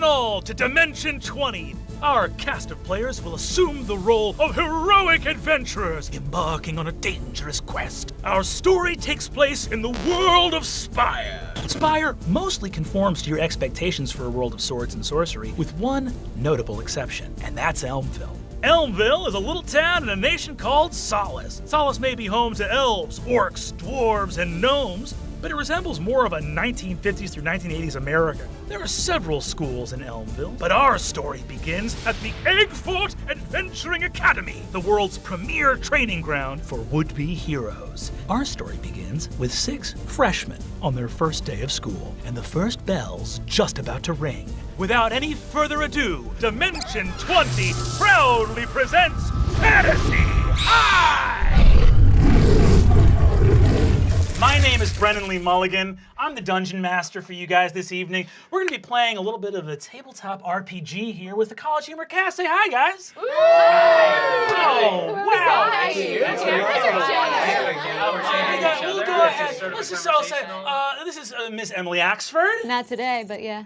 Listen all to Dimension 20. Our cast of players will assume the role of heroic adventurers embarking on a dangerous quest. Our story takes place in the world of Spire. Spire mostly conforms to your expectations for a world of swords and sorcery, with one notable exception, and that's Elmville. Elmville is a little town in a nation called Solace. Solace may be home to elves, orcs, dwarves, and gnomes, but it resembles more of a 1950s through 1980s America. There are several schools in Elmville, but our story begins at the Eggfort Adventuring Academy, the world's premier training ground for would-be heroes. Our story begins with 6 freshmen on their first day of school, and the first bell's just about to ring. Without any further ado, Dimension 20 proudly presents Fantasy High! My name is Brennan Lee Mulligan. I'm the Dungeon Master for you guys this evening. We're going to be playing a little bit of a tabletop RPG here with the College Humor cast. Say hi, guys. Ooh. Oh, wow. We'll go ahead. Let's just all say, this is Miss Emily Axford. Not today, but yeah.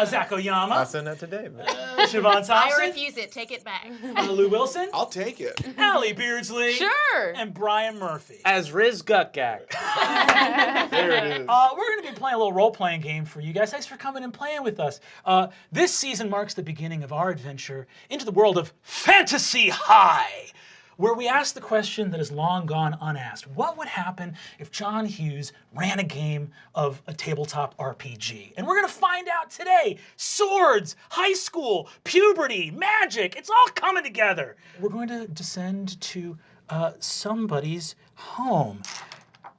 Zach Oyama. Also not today, but... Siobhan Thompson. I refuse it. Take it back. Lou Wilson. I'll take it. Allie Beardsley. Sure. And Brian Murphy. As Riz Gutgag. There it is. We're going to be playing a little role-playing game for you guys. Thanks for coming and playing with us. This season marks the beginning of our adventure into the world of Fantasy High, where we ask the question that has long gone unasked. What would happen if John Hughes ran a game of a tabletop RPG? And we're going to find out today. Swords, high school, puberty, magic, it's all coming together. We're going to descend to somebody's home.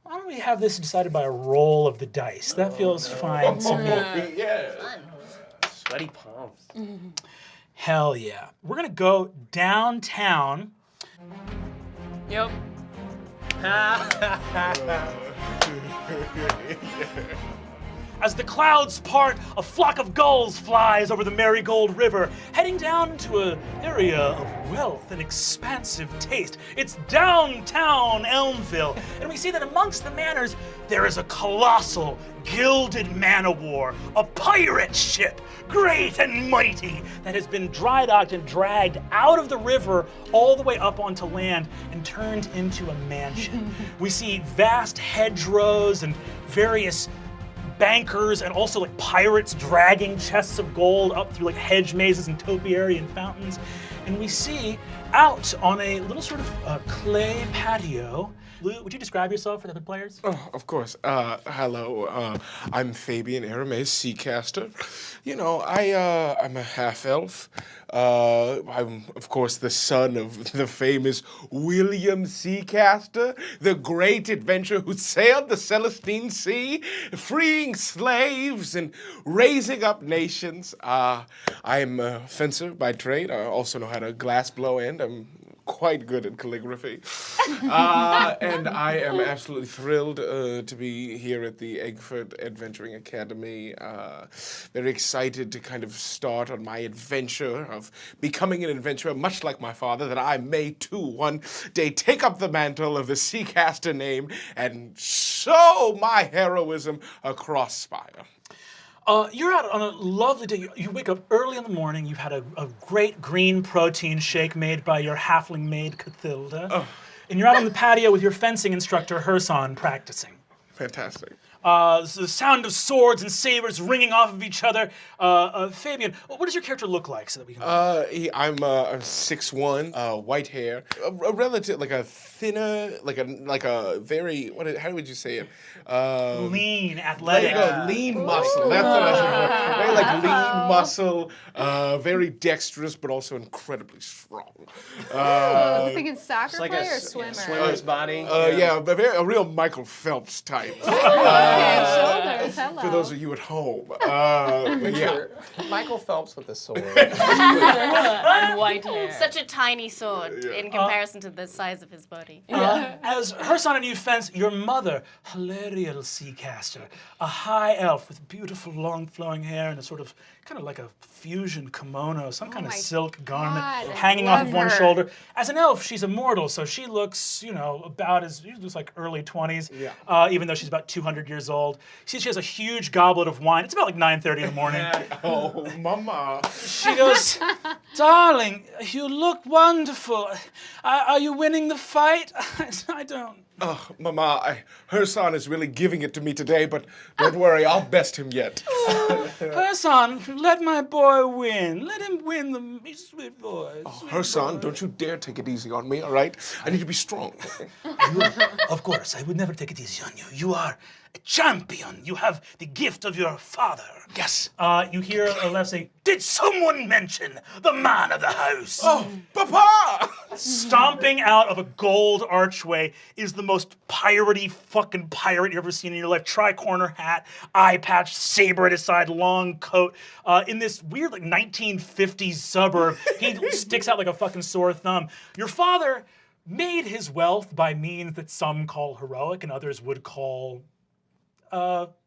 Why don't we have this decided by a roll of the dice? That feels fine to me. Yeah. Sweaty palms. Hell yeah. We're gonna go downtown. Yep. As the clouds part, a flock of gulls flies over the Marigold River, heading down to an area of wealth and expansive taste. It's downtown Elmville, and we see that amongst the manors, there is a colossal, gilded man-o-war, a pirate ship, great and mighty, that has been dry docked and dragged out of the river all the way up onto land and turned into a mansion. We see vast hedgerows and various bankers and also like pirates dragging chests of gold up through like hedge mazes and topiary and fountains. And we see out on a little sort of clay patio. Lou, would you describe yourself for the other players? Oh, of course. Hello. I'm Fabian Aramis, Seacaster. You know, I'm a half-elf. I'm, of course, the son of the famous William Seacaster, the great adventurer who sailed the Celestine Sea, freeing slaves and raising up nations. I'm a fencer by trade. I also know how to glass blow, and I'm quite good at calligraphy. And I am absolutely thrilled to be here at the Eggfort Adventuring Academy. Very excited to kind of start on my adventure of becoming an adventurer, much like my father, that I may too one day take up the mantle of the Seacaster name and sow my heroism across Spire. You're out on a lovely day. You wake up early in the morning. You've had a great green protein shake made by your halfling maid, Cathilda. Oh. And you're out on the patio with your fencing instructor, Herson, practicing. Fantastic. The sound of swords and sabers ringing off of each other. Fabian, what does your character look like so that we can... I'm 6'1", white hair, a relative, like a thinner, like a very, how would you say it? Lean, athletic. There you go, lean muscle. That's what I was very like lean muscle, very dexterous, but also incredibly strong. I'm thinking soccer Like player a or swimmer? swimmer's body. Yeah, a real Michael Phelps type. Shoulders, hello. For those of you at home. But yeah. Michael Phelps with a sword. And white hair. Such a tiny sword in comparison to the size of his body. As Herson and you fence, your mother, Hilarial Seacaster, a high elf with beautiful long flowing hair and a sort of kind of like a fusion kimono, some kind of my silk garment God, I hanging off of love one her. shoulder. As an elf, she's immortal, so she looks, about as, she looks like early 20s, even though she's about 200 years years old. She has a huge goblet of wine. It's about like 9:30 in the morning. Oh, Mama. She goes, "Darling, you look wonderful. Are you winning the fight?" I don't. Oh, Mama, Hersan is really giving it to me today, but don't worry, I'll best him yet. Hersan, let my boy win. Let him win, he's a sweet boy. Hersan, don't you dare take it easy on me, all right? I need to be strong. Of course, I would never take it easy on you. You are a champion. You have the gift of your father. Yes. You hear Lev say, "Did someone mention the man of the house?" Oh, Papa! Stomping out of a gold archway is the most piratey fucking pirate you've ever seen in your life. Tri-corner hat, eye patch, saber at his side, long coat. In this weird like 1950s suburb, he sticks out like a fucking sore thumb. Your father made his wealth by means that some call heroic and others would call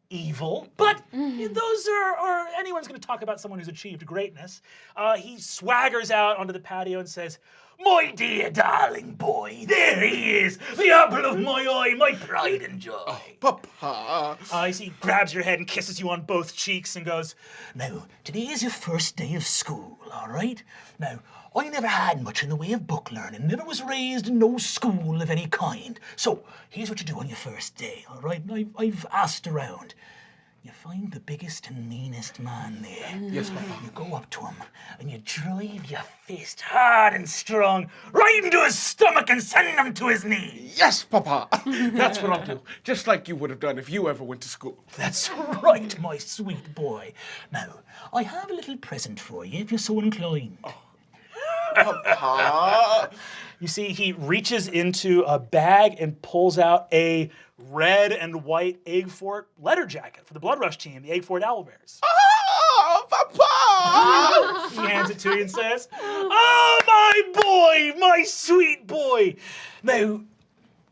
evil, but those are anyone's going to talk about someone who's achieved greatness. He swaggers out onto the patio and says, "My dear darling boy, there he is, the apple of my eye, my pride and joy." Papa. He grabs your head and kisses you on both cheeks and goes, "Now, today is your first day of school, all right? Now, I never had much in the way of book learning, never was raised in no school of any kind. So, here's what you do on your first day, all right? I've asked around. You find the biggest and meanest man there. Yes, Papa. You go up to him and you drive your fist hard and strong right into his stomach and send him to his knees." Yes, Papa. That's what I'll do. Just like you would have done if you ever went to school. "That's right, my sweet boy. Now, I have a little present for you if you're so inclined." Papa. You see, he reaches into a bag and pulls out a red and white Egg Fort letter jacket for the Blood Rush team, the Egg Fort Owlbears. Oh, Papa! He hands it to you and says, "Oh, my boy, my sweet boy." Now,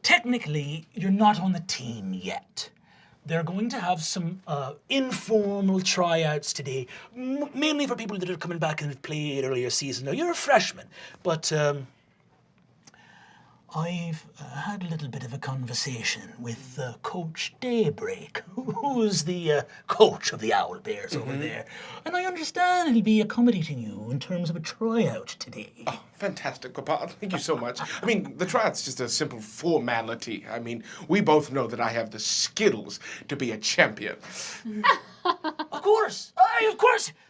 technically, you're not on the team yet. They're going to have some informal tryouts today, mainly for people that are coming back and have played earlier season. Now, you're a freshman, but I've had a little bit of a conversation with Coach Daybreak, who's the coach of the Owlbears over there. And I understand he'll be accommodating you in terms of a tryout today. Oh, fantastic, Papa. Thank you so much. I mean, the tryout's just a simple formality. I mean, we both know that I have the skills to be a champion. Of course.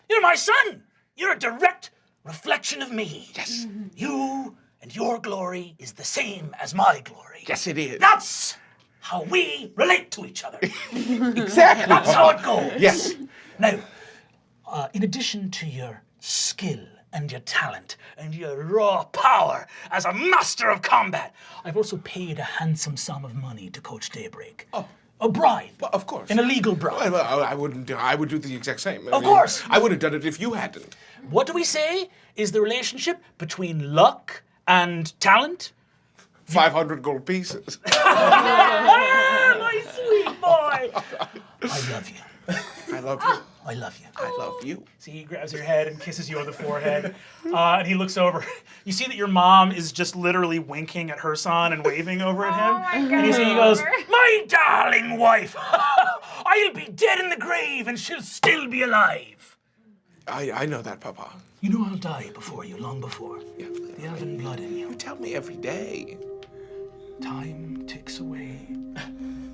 You're my son. You're a direct reflection of me. Yes. You and your glory is the same as my glory. Yes, it is. That's how we relate to each other. Exactly. That's how it goes. Yes. Now, in addition to your skill and your talent and your raw power as a master of combat, I've also paid a handsome sum of money to Coach Daybreak. Oh. A bribe. Well, of course. An illegal bribe. I wouldn't. I would do the exact same. Of course. I would have done it if you hadn't. What do we say is the relationship between luck and talent? 500 gold pieces. My sweet boy! I love you. I love you. I love you. I love you. See, he grabs your head and kisses you on the forehead, and he looks over. You see that your mom is just literally winking at her son and waving over at him. And you see he goes, "My darling wife, I'll be dead in the grave and she'll still be alive." I know that, Papa. You know I'll die before you, long before. Yeah. The elven blood in you. You tell me every day. Time ticks away,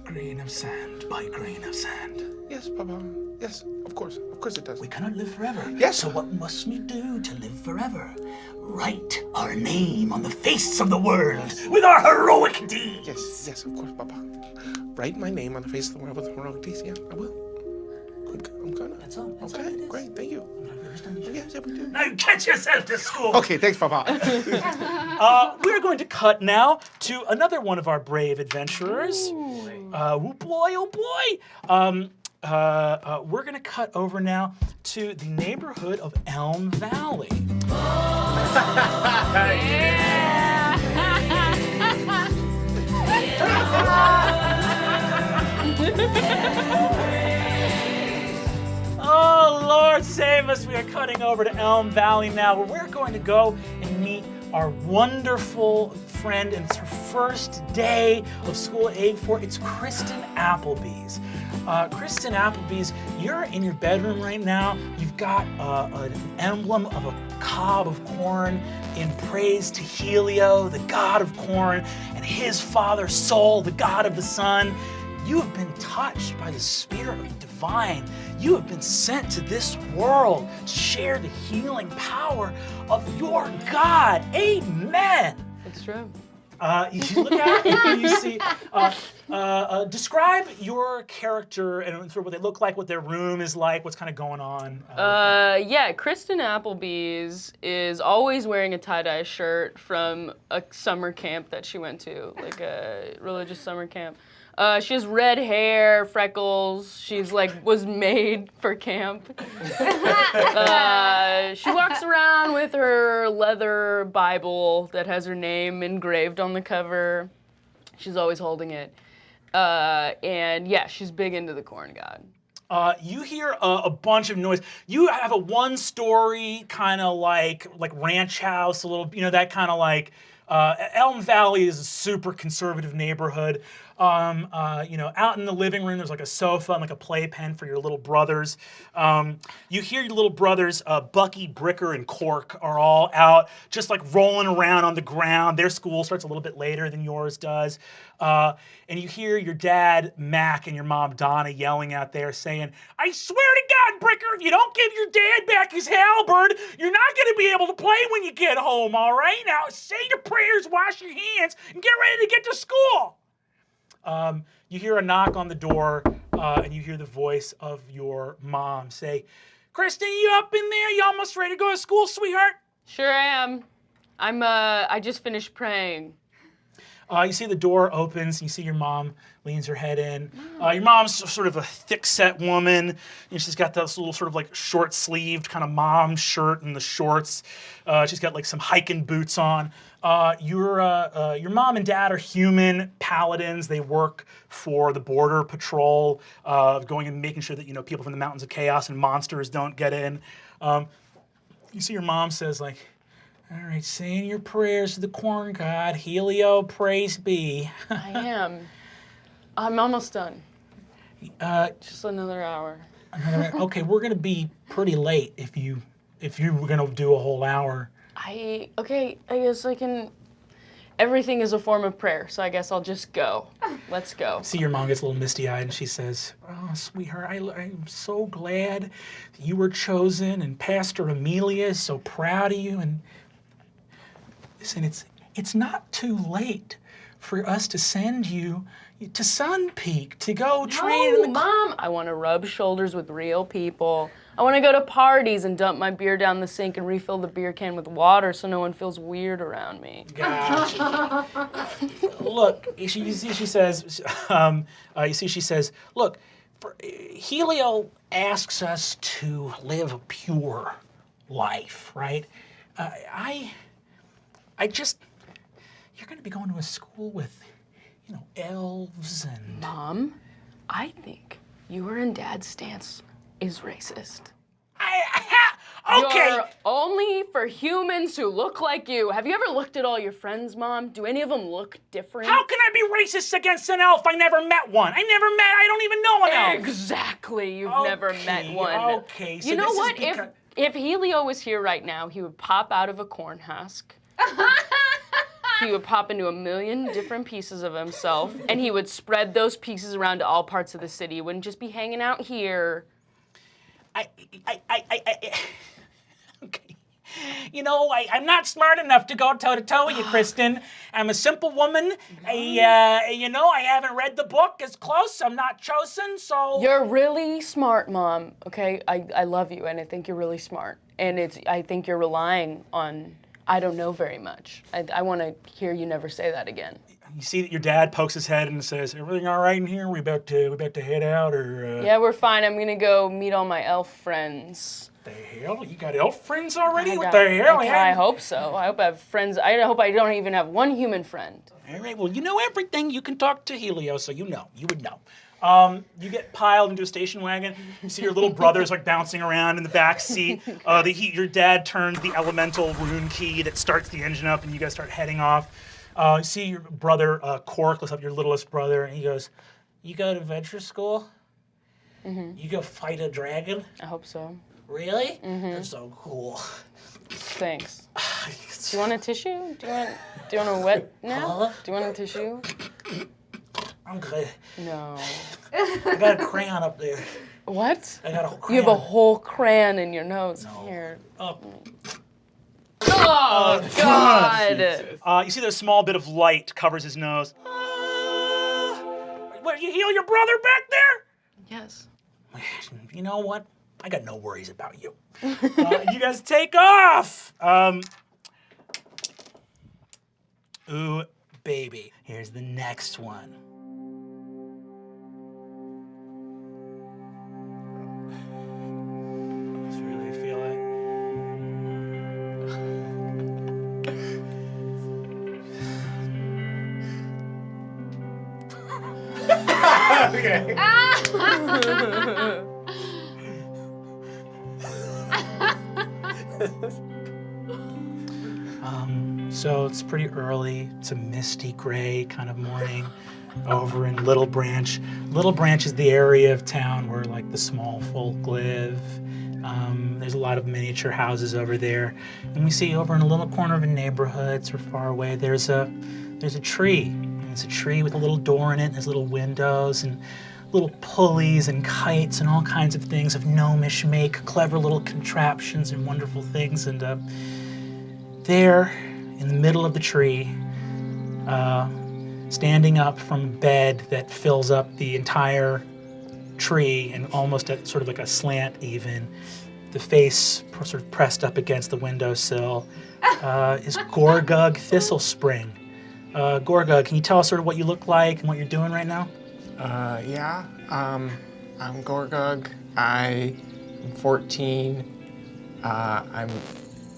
grain of sand by grain of sand. Yes, Papa. Yes, of course. Of course it does. We cannot live forever. Yes. So what must we do to live forever? Write our name on the face of the world with our heroic deeds. Yes, of course, Papa. Write my name on the face of the world with heroic deeds. Yeah, I will. I'm gonna. That's all. That's all Okay, it is. great. Thank you. Yes, we do. Now get yourself to school. Okay, thanks, Papa. We're going to cut now to another one of our brave adventurers. Oh boy. We're going to cut over now to the neighborhood of Elm Valley. Oh, Lord save us. We are cutting over to Elm Valley now, where we're going to go and meet our wonderful friend, and it's her first day of school at Egg 4. It's Kristen Appleby's. Kristen Appleby's, you're in your bedroom right now. You've got an emblem of a cob of corn in praise to Helio, the god of corn, and his father Sol, the god of the sun. You have been touched by the spirit of the divine. You have been sent to this world to share the healing power of your God. Amen. It's true. You look at it and you see, describe your character and sort of what they look like, what their room is like, what's kind of going on. Yeah, Kristen Appleby's is always wearing a tie-dye shirt from a summer camp that she went to, like a religious summer camp. She has red hair, freckles. She's was made for camp. She walks around with her leather Bible that has her name engraved on the cover. She's always holding it. And yeah, she's big into the corn god. You hear a bunch of noise. You have a one-story kind of like ranch house, a little, that kind of Elm Valley is a super conservative neighborhood. Out in the living room, there's like a sofa and like a playpen for your little brothers. You hear your little brothers, Bucky, Bricker, and Cork are all out just like rolling around on the ground. Their school starts a little bit later than yours does. And you hear your dad, Mac, and your mom, Donna, yelling out there saying, I swear to God, Bricker, if you don't give your dad back his halberd, you're not going to be able to play when you get home, all right? Now say your prayers, wash your hands, and get ready to get to school. You hear a knock on the door, and you hear the voice of your mom say, Kristen, you up in there? You almost ready to go to school, sweetheart? Sure am. I just finished praying. You see the door opens, and you see your mom leans her head in. Your mom's sort of a thick-set woman. She's got this little sort of short-sleeved kind of mom shirt and the shorts. She's got some hiking boots on. Your mom and dad are human paladins. They work for the border patrol, going and making sure that people from the mountains of chaos and monsters don't get in. You see your mom says all right, saying your prayers to the corn god, Helio, praise be. I am. I'm almost done. Just another hour. Okay, we're gonna be pretty late if you were gonna do a whole hour. I guess I can. Everything is a form of prayer, so I guess I'll just go. Let's go. See, your mom gets a little misty-eyed and she says, oh, sweetheart, I'm so glad that you were chosen, and Pastor Amelia is so proud of you. And listen, it's not too late for us to send you to Sun Peak to go train in the... Mom! I want to rub shoulders with real people. I want to go to parties and dump my beer down the sink and refill the beer can with water so no one feels weird around me. Gotcha. Look, she says, look, Helio asks us to live a pure life, right? You're going to be going to a school with, elves and... Mom, I think your and Dad's stance is racist. Okay. You're only for humans who look like you. Have you ever looked at all your friends, Mom? Do any of them look different? How can I be racist against an elf? I never met one. I don't even know an elf. Exactly, you've never met one. Okay, so you know this what? is If Helio was here right now, he would pop out of a corn husk. He would pop into a million different pieces of himself, and he would spread those pieces around to all parts of the city. He wouldn't just be hanging out here. Okay. I'm not smart enough to go toe-to-toe with you, Kristen. I'm a simple woman. I haven't read the book as close. I'm not chosen, so... You're really smart, Mom, okay? I love you, and I think you're really smart. And I think you're relying on... I don't know very much. I want to hear you never say that again. You see that your dad pokes his head and says, everything all right in here? We about to head out, or... Yeah, we're fine. I'm going to go meet all my elf friends. The hell? You got elf friends already? What the hell? I hope so. I hope I have friends. I hope I don't even have one human friend. All right, well, you know everything. You can talk to Helio, so you would know. You get piled into a station wagon. You see your little brothers bouncing around in the back seat. Your dad turns the elemental rune key that starts the engine up, and you guys start heading off. You see your brother, Cork, looks up your littlest brother, and he goes, "You go to venture school? You go fight a dragon? I hope so. Really? That's so cool." Thanks. Do you want a tissue? Do you want a wet now? Do you want a tissue? I'm good. No. I got a crayon up there. What? I got a whole You crayon. have a whole crayon in your nose. Here. Up. Oh, God. You see that a small bit of light covers his nose. What, you heal your brother back there? Yes. You know what? I got no worries about you. You guys take off. Ooh, baby. Here's the next one. Just really feel it. Okay. So it's pretty early. It's a misty gray kind of morning over in Little Branch. Little Branch is the area of town where like the small folk live. There's a lot of miniature houses over there. And we see over in a little corner of a neighborhood, sort of far away, there's a tree. And it's a tree with a little door in it, and there's little windows and little pulleys and kites and all kinds of things of gnomish make, clever little contraptions and wonderful things. And there, in the middle of the tree, standing up from a bed that fills up the entire tree and almost at sort of like a slant even, the face sort of pressed up against the windowsill, is Gorgug Thistlespring. Gorgug, can you tell us sort of what you look like and what you're doing right now? Yeah. I'm Gorgug. I'm 14. I'm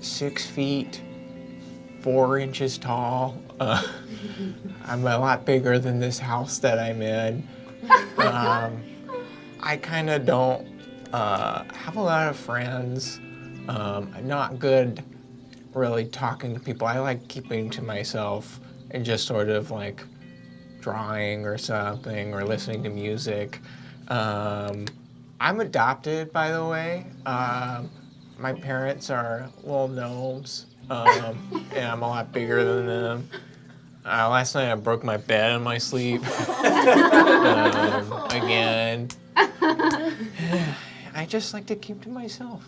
6 feet, 4 inches tall. I'm a lot bigger than this house that I'm in. I kind of don't have a lot of friends. I'm not good really talking to people. I like keeping to myself and just sort of like drawing or something or listening to music. I'm adopted, by the way. My parents are little gnomes, and I'm a lot bigger than them. Last night I broke my bed in my sleep. Again. I just like to keep to myself.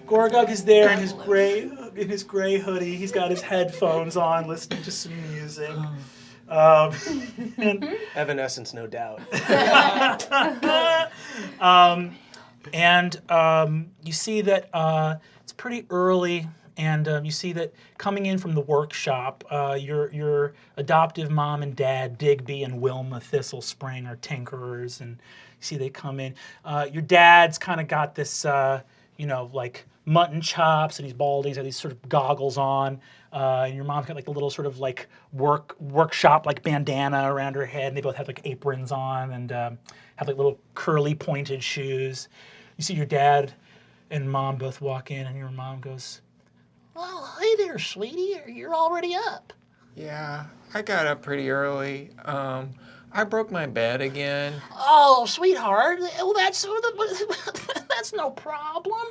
Gorgug is there in his gray hoodie. He's got his headphones on, listening to some music. Evanescence, no doubt. You see that it's pretty early, and you see that coming in from the workshop, your adoptive mom and dad, Digby and Wilma Thistlespring, are tinkerers, and you see they come in. Your dad's kind of got this, like mutton chops, and he's bald. He's got these sort of goggles on, and your mom's got like a little sort of like workshop like bandana around her head, and they both have like aprons on and have like little curly pointed shoes. You see your dad and mom both walk in, and your mom goes, "Well, hey there, sweetie, you're already up." Yeah, I got up pretty early. I broke my bed again. "Oh, sweetheart, well, that's no problem.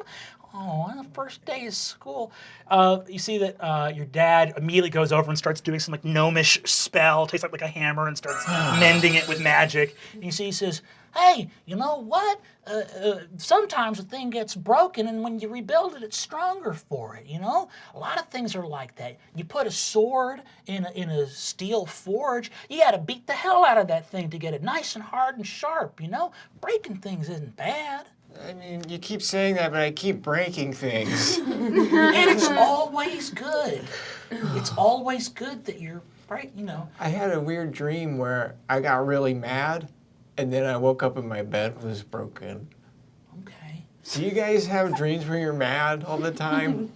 Oh, on the first day of school." You see that your dad immediately goes over and starts doing some like gnomish spell, takes like a hammer and starts mending it with magic. And you see he says, "Hey, you know what? Sometimes a thing gets broken, and when you rebuild it, it's stronger for it, you know? A lot of things are like that. You put a sword in a steel forge, you gotta beat the hell out of that thing to get it nice and hard and sharp, you know? Breaking things isn't bad." I mean, you keep saying that, but I keep breaking things. And it's always good. It's always good that you're right, you know. I had a weird dream where I got really mad, and then I woke up and my bed was broken. Okay. Do you guys have dreams where you're mad all the time?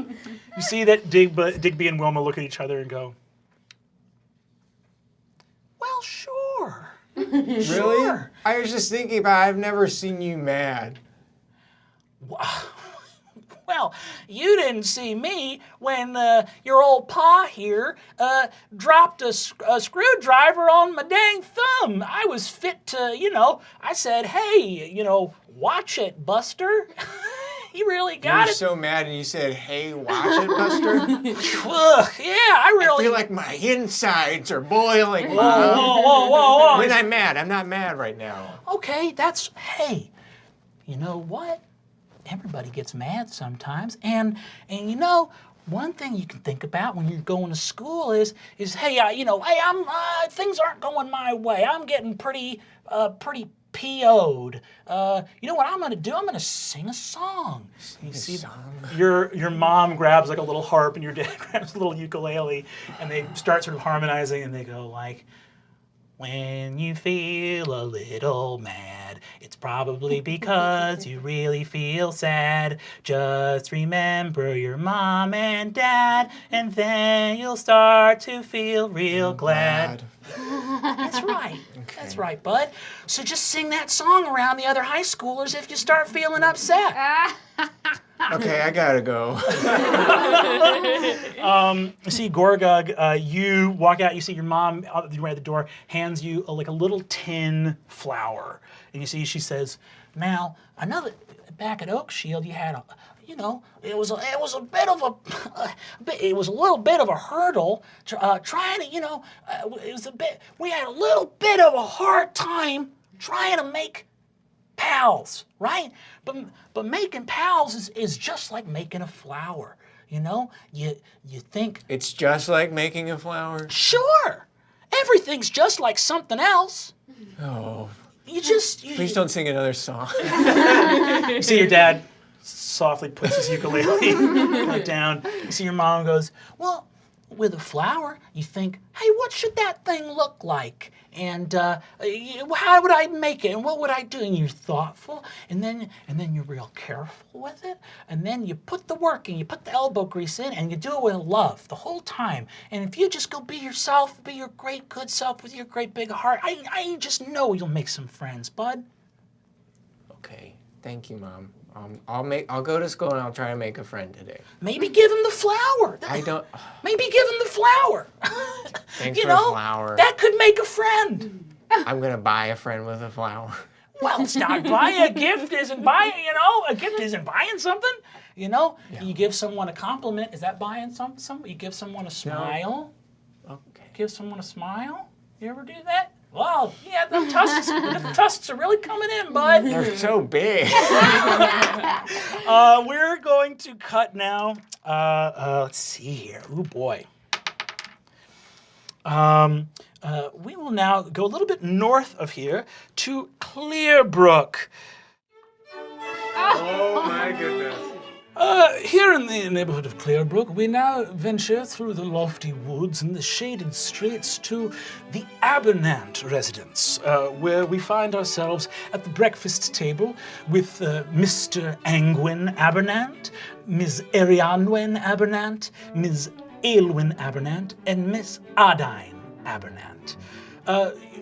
You see that Digby and Wilma look at each other and go, "Well, sure." Really? Sure. I was just thinking about I've never seen you mad. Well, you didn't see me when your old pa here dropped a screwdriver on my dang thumb. I was fit to, I said, hey, watch it, Buster. He really got You're it. so mad and you said, hey, watch it, Buster? Ugh, yeah, I really... I feel like my insides are boiling, Whoa, Mom. whoa. When I'm mad, I'm not mad right now. Okay, hey, you know what? Everybody gets mad sometimes, and one thing you can think about when you're going to school is hey, I'm things aren't going my way. I'm getting pretty PO'd. You know what I'm gonna do? I'm gonna sing a song. You see, your mom grabs like a little harp, and your dad grabs a little ukulele, and they start sort of harmonizing, and they go like, when you feel a little mad, it's probably because you really feel sad. Just remember your mom and dad, and then you'll start to feel real glad. That's right. Okay. That's right, bud. So just sing that song around the other high schoolers if you start feeling upset. Okay, I gotta go. You see Gorgug, you walk out, you see your mom right at the door, hands you a little tin flower. And you see she says, now, another, back at Oak Shield you had it was a little bit of a hurdle trying to, we had a little bit of a hard time trying to make pals, right? But making pals is just like making a flower, You think... It's just like making a flower? Sure! Everything's just like something else. Oh. Please don't sing another song. You see your dad softly puts his ukulele down. You see your mom goes, well, with a flower, you think, hey, what should that thing look like? And how would I make it? And what would I do? And you're thoughtful, and then you're real careful with it. And then you put the work in, you put the elbow grease in, and you do it with love the whole time. And if you just go be yourself, be your great good self with your great big heart, I just know you'll make some friends, bud. Okay, thank you, Mom. I'll go to school and I'll try to make a friend today. Maybe give him the flower. Maybe give him the flower. Thanks for the flower. That could make a friend. I'm gonna buy a friend with a flower. Well, it's not buying a gift isn't buying, a gift isn't buying something. Yeah. You give someone a compliment, is that buying something? You give someone a smile. No. Okay. Give someone a smile? You ever do that? Well, yeah, the tusks are really coming in, bud. They're so big. We're going to cut now. Let's see here. Oh, boy. We will now go a little bit north of here to Clearbrook. Oh, my goodness. Here in the neighborhood of Clearbrook, we now venture through the lofty woods and the shaded streets to the Abernant residence, where we find ourselves at the breakfast table with Mr. Angwin Abernant, Ms. Arianwen Abernant, Ms. Aylwin Abernant, and Miss Ardine Abernant.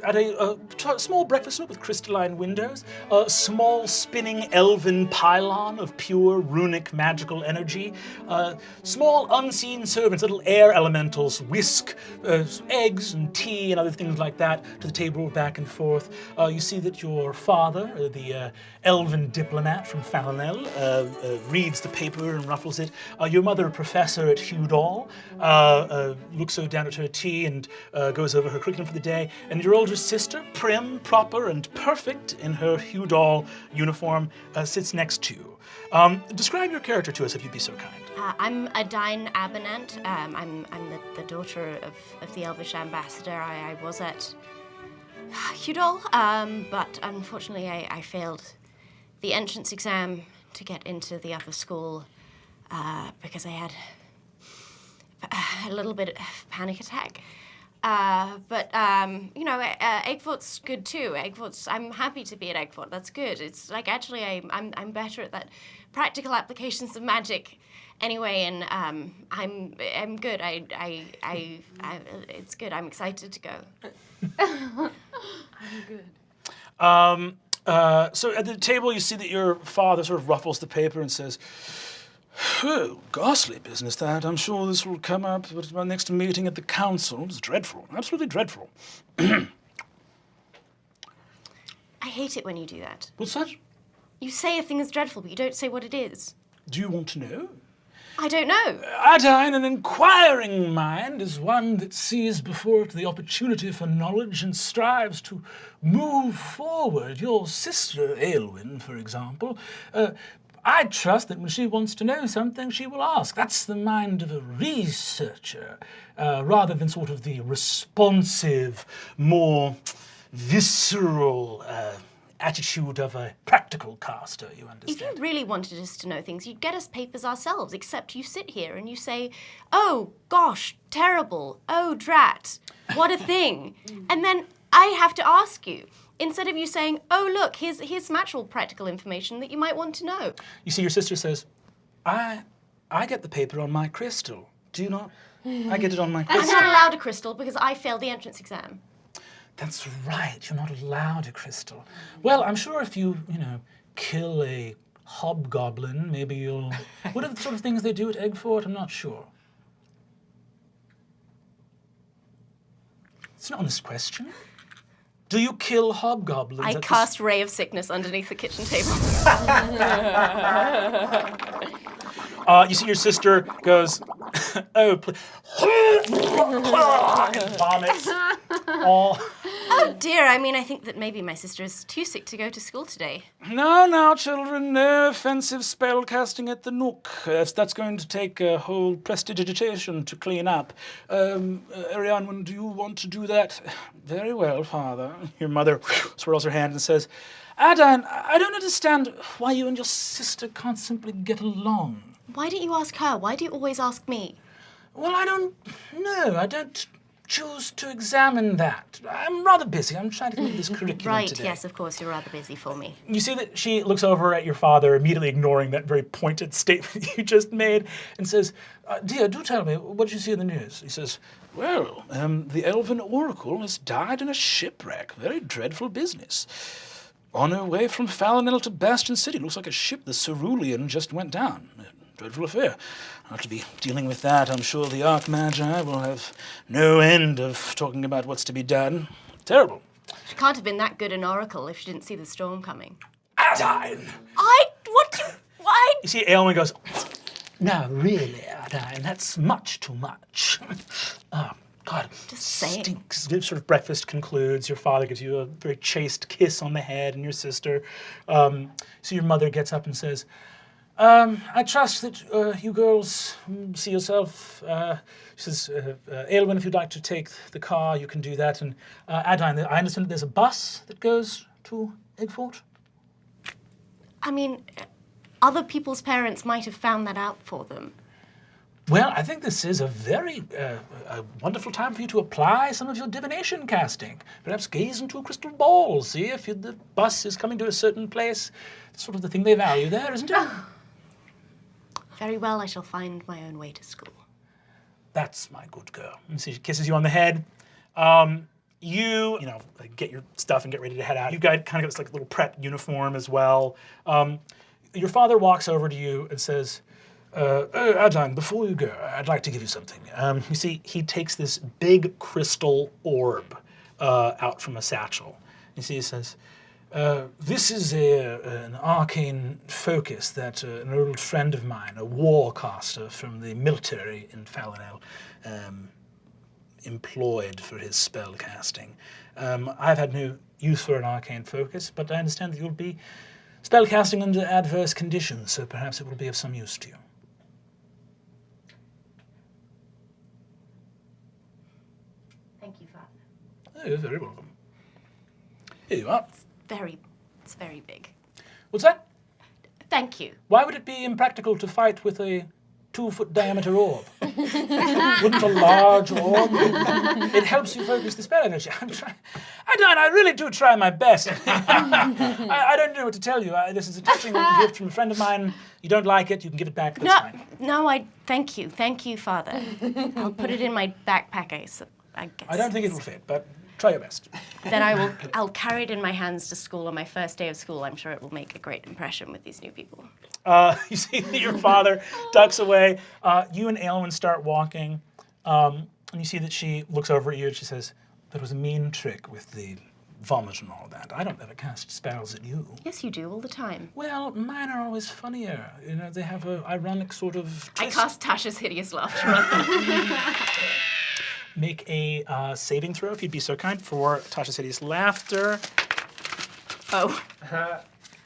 At a small breakfast nook with crystalline windows, a small spinning elven pylon of pure runic magical energy, small unseen servants, little air elementals, whisk eggs and tea and other things like that to the table back and forth. You see that your father, the elven diplomat from Falinel, reads the paper and ruffles it. Your mother, a professor at Hewdall, looks down at her tea and goes over her curriculum for the day. And your older sister, prim, proper, and perfect in her Hewdall uniform, sits next to you. Describe your character to us, if you'd be so kind. I'm Ardine Abernant. I'm the daughter of the Elvish ambassador. I was at Hewdall, but unfortunately I failed the entrance exam to get into the upper school because I had a little bit of panic attack. But Eggfort's good too. I'm happy to be at Eggfort. That's good. It's like actually I'm better at that practical applications of magic anyway, and I'm good. It's good. I'm excited to go. I'm good. So at the table, you see that your father sort of ruffles the paper and says, Oh, ghastly business that. I'm sure this will come up at my next meeting at the council. It's dreadful, absolutely dreadful. I hate it when you do that. What's that? You say a thing is dreadful, but you don't say what it is. Do you want to know? I don't know. Adine, an inquiring mind is one that sees before it the opportunity for knowledge and strives to move forward. Your sister, Aylwin, for example, I trust that when she wants to know something, she will ask. That's the mind of a researcher, rather than sort of the responsive, more visceral attitude of a practical caster, you understand? If you really wanted us to know things, you'd get us papers ourselves, except you sit here and you say, oh, gosh, terrible, oh, drat, what a thing. And then I have to ask you, instead of you saying, oh, look, here's some actual practical information that you might want to know. You see, your sister says, I get the paper on my crystal. Do you not? I get it on my I'm crystal. not allowed a crystal because I failed the entrance exam. That's right, you're not allowed a crystal. Well, I'm sure if you kill a hobgoblin, maybe you'll... What are the sort of things they do at Eggfort? I'm not sure. It's an honest question. Do you kill hobgoblins? I at this- cast Ray of Sickness underneath the kitchen table. You see your sister goes, oh, please. And vomits all. Oh dear, I mean, I think that maybe my sister is too sick to go to school today. Now, children, no offensive spell casting at the Nook. That's going to take a whole prestidigitation to clean up. Ariane, do you want to do that? Very well, Father. Your mother swirls her hand and says, Adine, I don't understand why you and your sister can't simply get along. Why don't you ask her? Why do you always ask me? Well, I don't know. I don't choose to examine that. I'm rather busy. I'm trying to think of this curriculum Right, today. yes, of course, you're rather busy for me. You see that she looks over at your father, immediately ignoring that very pointed statement you just made, and says, dear, do tell me, what did you see in the news? He says, well, the Elven Oracle has died in a shipwreck. Very dreadful business. On her way from Falinel to Bastion City. Looks like a ship, the Cerulean, just went down. Dreadful affair. I'll have to be dealing with that. I'm sure the Archmagi will have no end of talking about what's to be done. Terrible. She can't have been that good an oracle if she didn't see the storm coming. Adine! Why? You see, Aylwin goes, no, really, Adine, that's much too much. Oh, God, Just saying. stinks. Sort of breakfast concludes. Your father gives you a very chaste kiss on the head, and your sister. So your mother gets up and says, I trust that you girls see yourself. She says, Aylwin, if you'd like to take the car, you can do that. And Adine, I understand that there's a bus that goes to Eggfort? I mean, other people's parents might have found that out for them. Well, I think this is a very a wonderful time for you to apply some of your divination casting. Perhaps gaze into a crystal ball, see if the bus is coming to a certain place. It's sort of the thing they value there, isn't it? Very well, I shall find my own way to school. That's my good girl. And she kisses you on the head. You get your stuff and get ready to head out. You got kind of got this like little prep uniform as well. Your father walks over to you and says, Adine, before you go, I'd like to give you something. You see, he takes this big crystal orb out from a satchel. You see, he says, this is an arcane focus that an old friend of mine, a warcaster from the military in Falinel, employed for his spell casting. I've had no use for an arcane focus, but I understand that you'll be spell casting under adverse conditions, so perhaps it will be of some use to you. Thank you, Father. Oh, you're very welcome. Here you are. It's very big. What's that? Thank you. Why would it be impractical to fight with a 2-foot diameter orb? Wouldn't a large orb? It helps you focus the spell energy. I really do try my best. I don't know what to tell you. This is a touching gift from a friend of mine. You don't like it, you can give it back. That's fine. No, thank you. Thank you, Father. I'll put it in my backpack, I guess. I don't think it'll fit, but try your best. Then I'll carry it in my hands to school on my first day of school. I'm sure it will make a great impression with these new people. You see that your father ducks away. You and Aylwin start walking, and you see that she looks over at you and she says, "That was a mean trick with the vomit and all that. I don't ever cast spells at you." Yes, you do all the time. Well, mine are always funnier. You know, they have an ironic sort of twist. I cast Tasha's hideous laughter on them. Make a saving throw, if you'd be so kind, for Tasha's hideous laughter. Oh.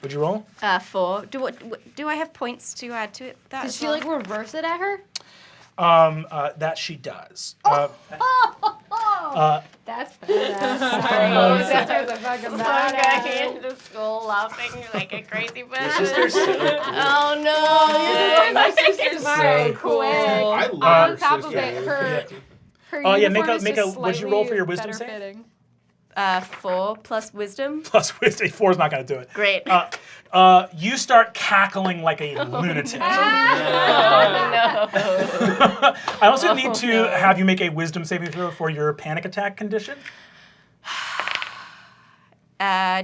Would you roll? 4. Do I have points to add to it? That Did as she well? like reverse it at her? That she does. That's badass. Sister's a fucking badass. Going into school laughing like a crazy person. Sister's so cool. Oh no! My sister's so cool. I love On your top sister. of it, her Oh, yeah, uniform is make just a- what'd you roll for your slightly wisdom better save? fitting. 4 plus wisdom. Plus wisdom. 4 is not going to do it. Great. You start cackling like a lunatic. I also need to have you make a wisdom saving throw for your panic attack condition.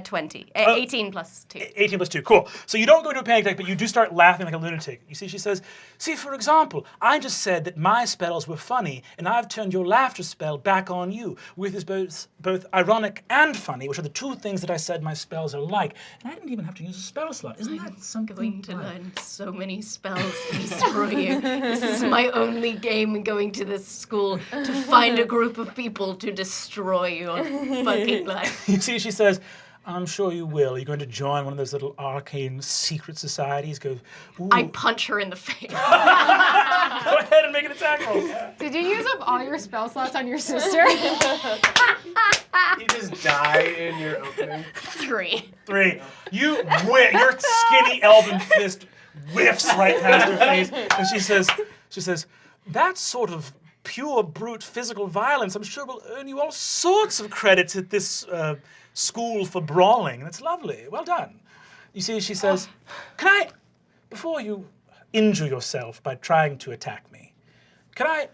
20. 18 plus 2. 18 plus 2, cool. So you don't go into a panic attack, but you do start laughing like a lunatic. You see, she says, "See, for example, I just said that my spells were funny, and I've turned your laughter spell back on you, with is both ironic and funny, which are the two things that I said my spells are like. And I didn't even have to use a spell slot. Isn't that something?" Going to learn so many spells to destroy you. This is my only game going to this school, to find a group of people to destroy your fucking life. You see, she says, "I'm sure you will. You're going to join one of those little arcane secret societies." Go, "Ooh." I punch her in the face. Go ahead and make an attack roll. Did you use up all your spell slots on your sister? You just die in your opening. 3. 3. You whip, your skinny elven fist whiffs right past her face, and she says, "That sort of pure brute physical violence, I'm sure, will earn you all sorts of credits at this school for brawling. That's lovely. Well done." You see, she says, "Can I, before you injure yourself by trying to attack me, can I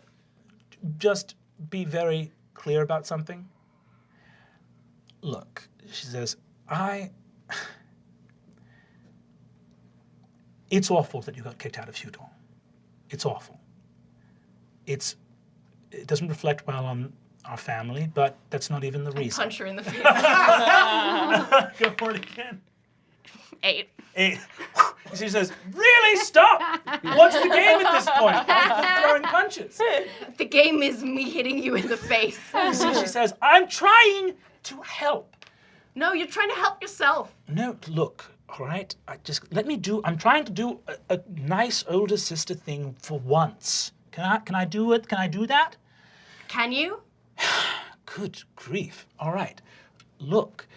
just be very clear about something? Look," she says, it's awful that you got kicked out of Hudol. It's awful. It doesn't reflect well on our family, but that's not even the reason." Punch her in the face. Go for it again. 8. 8. She says, "Really? Stop! What's the game at this point? I'm throwing punches." The game is me hitting you in the face. So she says, "I'm trying to help." No, you're trying to help yourself. "No, look, all right? I'm trying to do a nice older sister thing for once. Can I do it? Can I do that?" Can you? Good grief. All right. Look,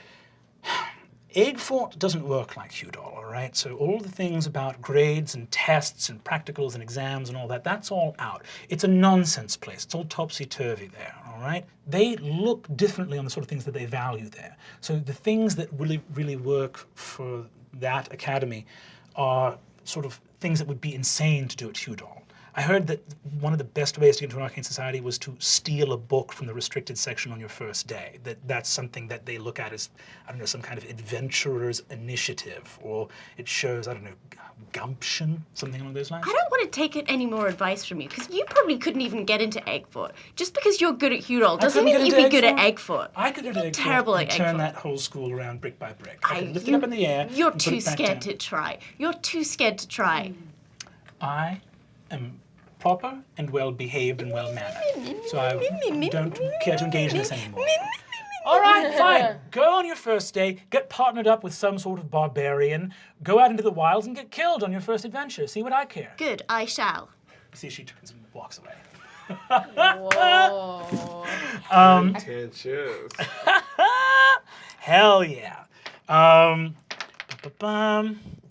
Eggfort doesn't work like Hudol, all right? So all the things about grades and tests and practicals and exams and all that, that's all out. It's a nonsense place. It's all topsy-turvy there, all right? They look differently on the sort of things that they value there. So the things that really, really work for that academy are sort of things that would be insane to do at Hudol. I heard that one of the best ways to get into an arcane society was to steal a book from the restricted section on your first day. That's something that they look at as, I don't know, some kind of adventurer's initiative, or it shows, I don't know, gumption, something along those lines. I don't want to take any more advice from you, because you probably couldn't even get into Eggfort. Just because you're good at Hudol doesn't mean you'd be good at Eggfort. I could get You're terrible at turn Eggfort. that whole school around brick by brick. I could lift it up in the air. You're and put too it back scared down. to try. You're too scared to try. I am proper and well-behaved and well-mannered, so I don't care to engage in this anymore. All right, fine. Go on your first day, get partnered up with some sort of barbarian, go out into the wilds and get killed on your first adventure. See what I care. Good, I shall. See, she turns and walks away. Whoa. Pretentious. Hell yeah.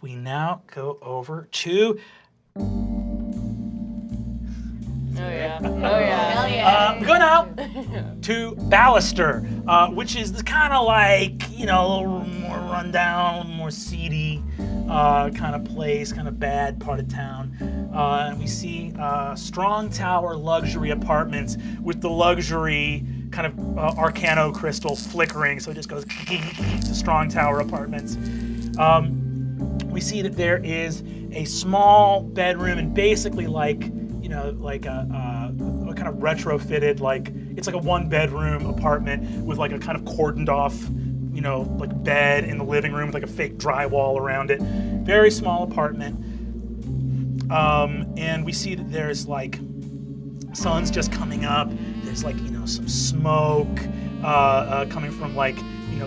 We now go over to Oh yeah. Oh yeah. Hell yeah. we go now to Ballister, which is kind of like, you know, a little more rundown, a little more seedy kind of place, kind of bad part of town. And we see strong tower luxury apartments with the luxury kind of Arcano crystal flickering, so it just goes to Strong Tower Apartments. We see that there is a small bedroom and basically like a kind of retrofitted, like it's like a 1-bedroom apartment with like a kind of cordoned off, like bed in the living room with like a fake drywall around it. Very small apartment. And we see that there's like sun's just coming up. There's like some smoke coming from like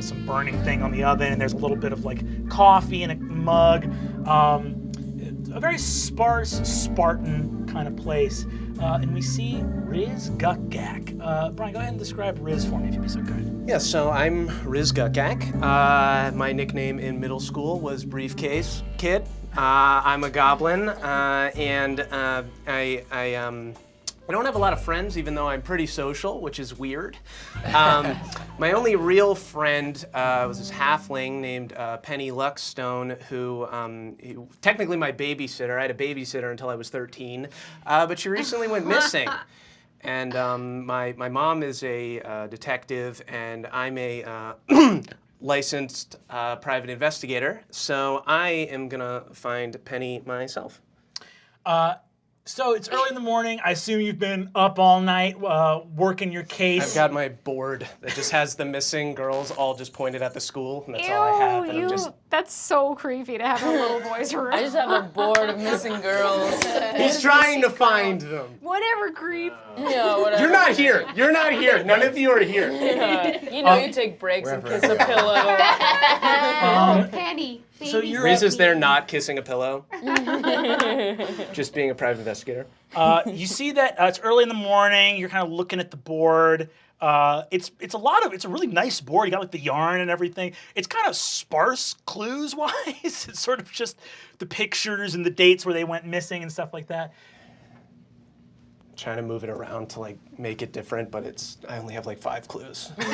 some burning thing on the oven, and there's a little bit of like coffee in a mug. A very sparse, Spartan kind of place. And we see Riz Gukgak. Brian, go ahead and describe Riz for me if you'd be so kind. Yeah, so I'm Riz Gukgak. My nickname in middle school was Briefcase Kid. I'm a goblin, and I don't have a lot of friends, even though I'm pretty social, which is weird. My only real friend was this halfling named Penny Luckstone, who technically my babysitter. I had a babysitter until I was 13, but she recently went missing. And my mom is a detective, and I'm a licensed private investigator. So I am gonna find Penny myself. So it's early in the morning. I assume you've been up all night working your case. I've got my board that just has the missing girls all just pointed at the school, and that's all I have. And I'm just... That's so creepy to have a little boy's room. I just have a board of missing girls. He's trying to find them. Whatever, creep. Yeah, whatever. You're not here. You're not here. None of you are here. Yeah. You take breaks and kiss a pillow. Penny. So you're Riz is there not kissing a pillow? Just being a private investigator. You see that it's early in the morning. You're kind of looking at the board. It's a really nice board. You got like the yarn and everything. It's kind of sparse clues wise. It's sort of just the pictures and the dates where they went missing and stuff like that. Trying to move it around to like make it different, but I only have like 5 clues. You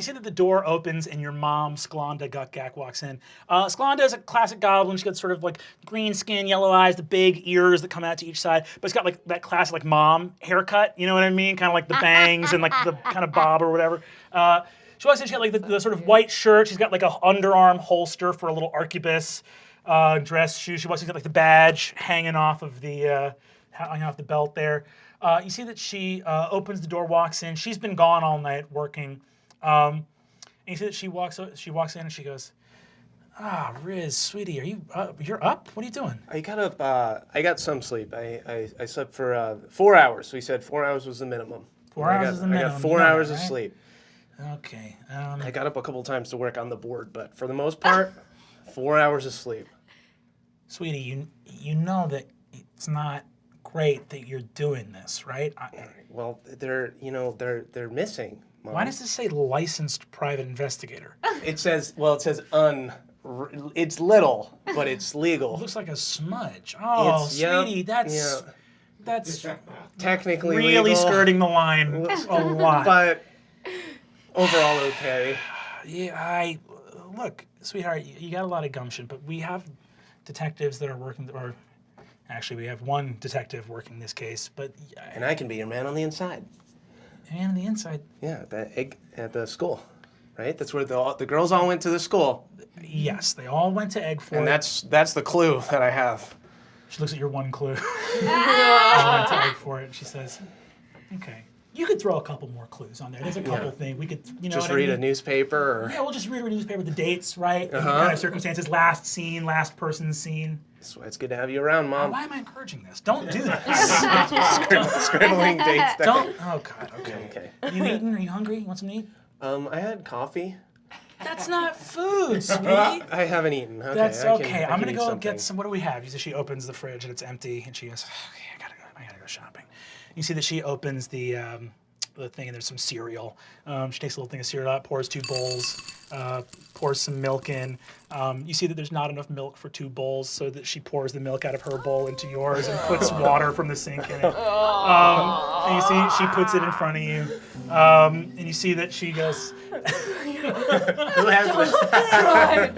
see that the door opens and your mom, Sklanda Gukgak, walks in. Sklanda is a classic goblin. She's got sort of like green skin, yellow eyes, the big ears that come out to each side, but it's got like that classic like mom haircut, you know what I mean? Kind of like the bangs and like the kind of bob or whatever. She walks in, she's got like the sort of white shirt. She's got like a underarm holster for a little arquebus dress shoes. She walks in, she's got like the badge hanging off of the belt there. You see that she opens the door, walks in. She's been gone all night working. And you see that she walks in and she goes, Riz, sweetie, you're up? What are you doing? I got up, I got some sleep. I slept for 4 hours. We said 4 hours was the minimum. 4 hours is the minimum. I got 4 hours of sleep. Okay. I got up a couple times to work on the board, but for the most part, 4 hours of sleep. Sweetie, you know that it's not great that you're doing this, right? Well, they're missing. Mom. Why does this say licensed private investigator? It says it's little, but it's legal. It looks like a smudge. Oh, sweetie, that's technically really legal, skirting the line a lot. But overall okay. Yeah, look, sweetheart, you got a lot of gumption, but we have detectives that are working, or actually we have one detective working this case, but... And I can be your man on the inside. Man on the inside? Yeah, at the school, right? That's where the girls all went to the school. Yes, they all went to Egg Fort. And that's the clue that I have. She looks at your one clue. I went to Egg Fort, and she says, okay. You could throw a couple more clues on there. There's a couple things. We could, just read a newspaper? Or... Yeah, we'll just read a newspaper, the dates, right? Kind of circumstances, last scene, last person seen. That's why it's good to have you around, Mom. Why am I encouraging this? Don't do this. Scribbling dates. Don't. Oh, God. Okay. You eating? Are you hungry? You want something to eat? I had coffee. That's not food, sweetie. I haven't eaten. Okay, That's okay. I'm gonna go something. get some. What do we have? She opens the fridge and it's empty, and she goes, "Okay, I gotta go shopping." You see that she opens the thing, and there's some cereal. She takes a little thing of cereal out, pours 2 bowls, pours some milk in. You see that there's not enough milk for 2 bowls, so that she pours the milk out of her bowl into yours and puts water from the sink in it. And you see she puts it in front of you, and you see that she goes.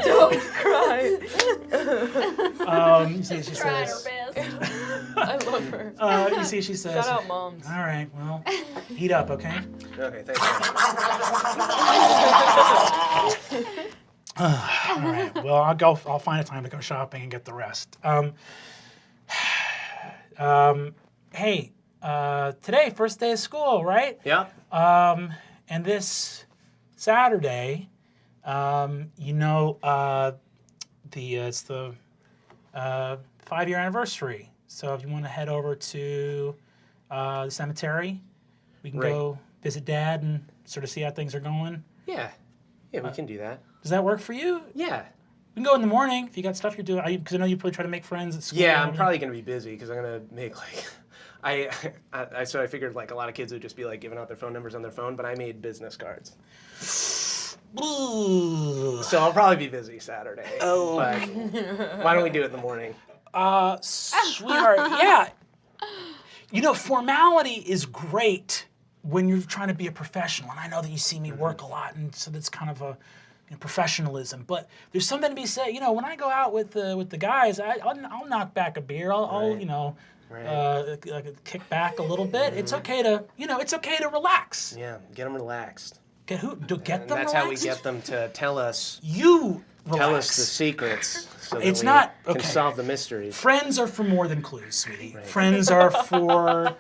Don't cry. You see she says. I love her. You see, she says, Shout out moms. all right, well, heat up, okay? Okay, thanks. All right, well, I'll find a time to go shopping and get the rest. Hey, today, first day of school, right? Yeah. And this Saturday, it's the 5-year anniversary. So if you want to head over to the cemetery, we can go visit Dad and sort of see how things are going. Yeah, we can do that. Does that work for you? Yeah. We can go in the morning if you got stuff you're doing. Because I know you probably try to make friends at school. Yeah, I'm probably gonna be busy because I'm gonna make so I figured like a lot of kids would just be like giving out their phone numbers on their phone, but I made business cards. Ooh. So I'll probably be busy Saturday. Oh. But why don't we do it in the morning? Sweetheart, yeah. Formality is great when you're trying to be a professional. And I know that you see me work a lot, and so that's kind of a professionalism. But there's something to be said. When I go out with the guys, I'll knock back a beer. I'll kick back a little bit. It's okay to relax. Yeah, get them relaxed. Get them That's relaxed? how we get them to tell us You relax. Tell us the secrets so that It's we not- can okay. solve the mysteries. Friends are for more than clues, sweetie. Right. Friends are for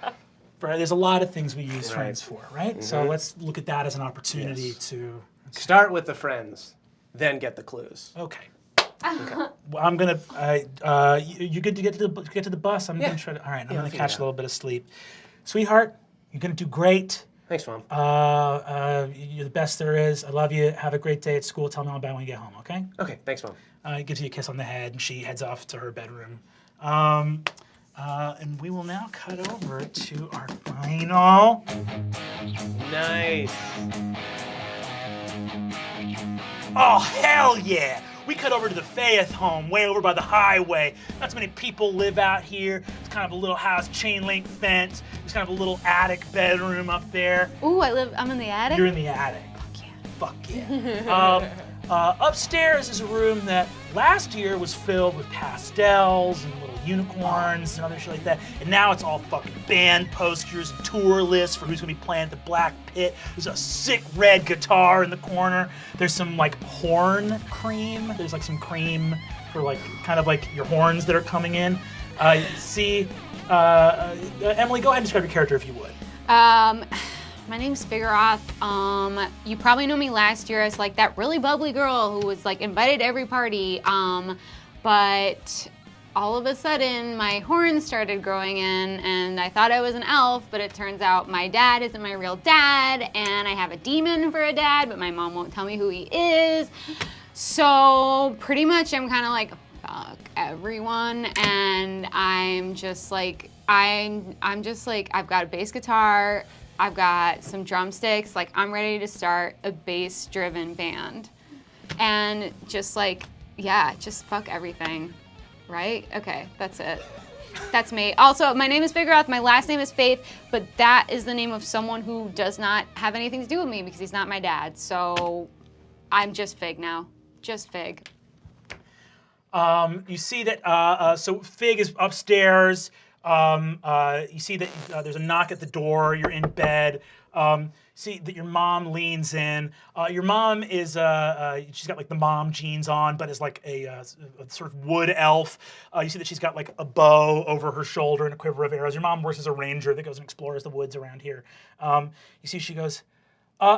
there's a lot of things we use friends for, right? So let's look at that as an opportunity to Start with the friends, then get the clues. Okay. Well, I'm gonna. You good to get to the bus? I'm gonna try to. All right. I'm gonna catch a little bit of sleep, sweetheart. You're gonna do great. Thanks, Mom. You're the best there is. I love you. Have a great day at school. Tell me all about it when you get home. Okay. Okay. Thanks, Mom. He gives you a kiss on the head, and she heads off to her bedroom. And we will now cut over to our final. Nice. Oh, hell yeah! We cut over to the Faith home, way over by the highway. Not so many people live out here. It's kind of a little house, chain link fence. There's kind of a little attic bedroom up there. Ooh, I'm in the attic? You're in the attic. Fuck yeah. Upstairs is a room that last year was filled with pastels and little unicorns and other shit like that. And now it's all fucking band posters and tour lists for who's gonna be playing at the Black Pit. There's a sick red guitar in the corner. There's some horn cream. There's some cream for kind of your horns that are coming in. Emily, go ahead and describe your character if you would. My name's Figuroth. You probably knew me last year as that really bubbly girl who was invited to every party. But all of a sudden my horns started growing in and I thought I was an elf, but it turns out my dad isn't my real dad and I have a demon for a dad, but my mom won't tell me who he is. So pretty much I'm kind of fuck everyone, and I'm just I've got a bass guitar, I've got some drumsticks, I'm ready to start a bass-driven band. And just fuck everything, right? Okay, that's it. That's me. Also, my name is Figuroth, my last name is Faith, but that is the name of someone who does not have anything to do with me because he's not my dad. So I'm just Fig now, just Fig. You see that, so Fig is upstairs. You see that there's a knock at the door. You're in bed. See that your mom leans in. Your mom is, she's got the mom jeans on, but is a sort of wood elf. You see that she's got a bow over her shoulder and a quiver of arrows. Your mom works as a ranger that goes and explores the woods around here. You see she goes,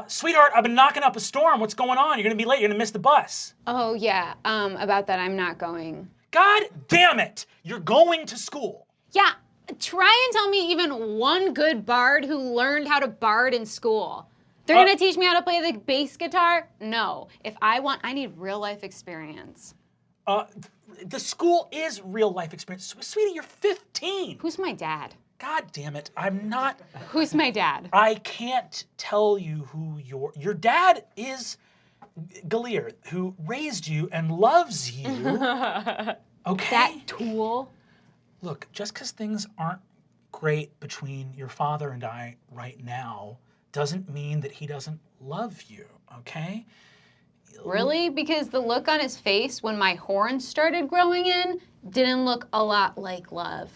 sweetheart, I've been knocking up a storm. What's going on? You're gonna be late. You're gonna miss the bus. Oh yeah, about that I'm not going. God damn it! You're going to school. Yeah, try and tell me even one good bard who learned how to bard in school. They're gonna teach me how to play the bass guitar? No. If I need real life experience. The school is real life experience. Sweetie, you're 15. Who's my dad? God damn it, I'm not. Who's my dad? I can't tell you who your dad is Galir, who raised you and loves you. Okay? That tool. Look, just because things aren't great between your father and I right now doesn't mean that he doesn't love you, okay? Really? Because the look on his face when my horns started growing in didn't look a lot like love.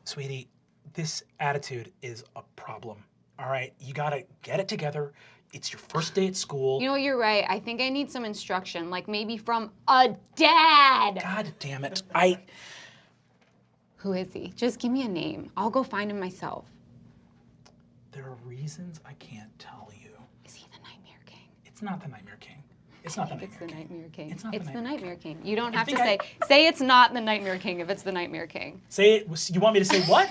Sweetie, this attitude is a problem. All right, you gotta get it together. It's your first day at school. You know, you're right. I think I need some instruction, like maybe from a dad. God damn it. Who is he? Just give me a name. I'll go find him myself. There are reasons I can't tell you. Is he the Nightmare King? It's not the Nightmare King. It's not the It's the Nightmare King. Nightmare King. It's not It's the the Nightmare Nightmare King. You don't I have to think say it's not the Nightmare King if it's the Nightmare King. Say it. You want me to say what?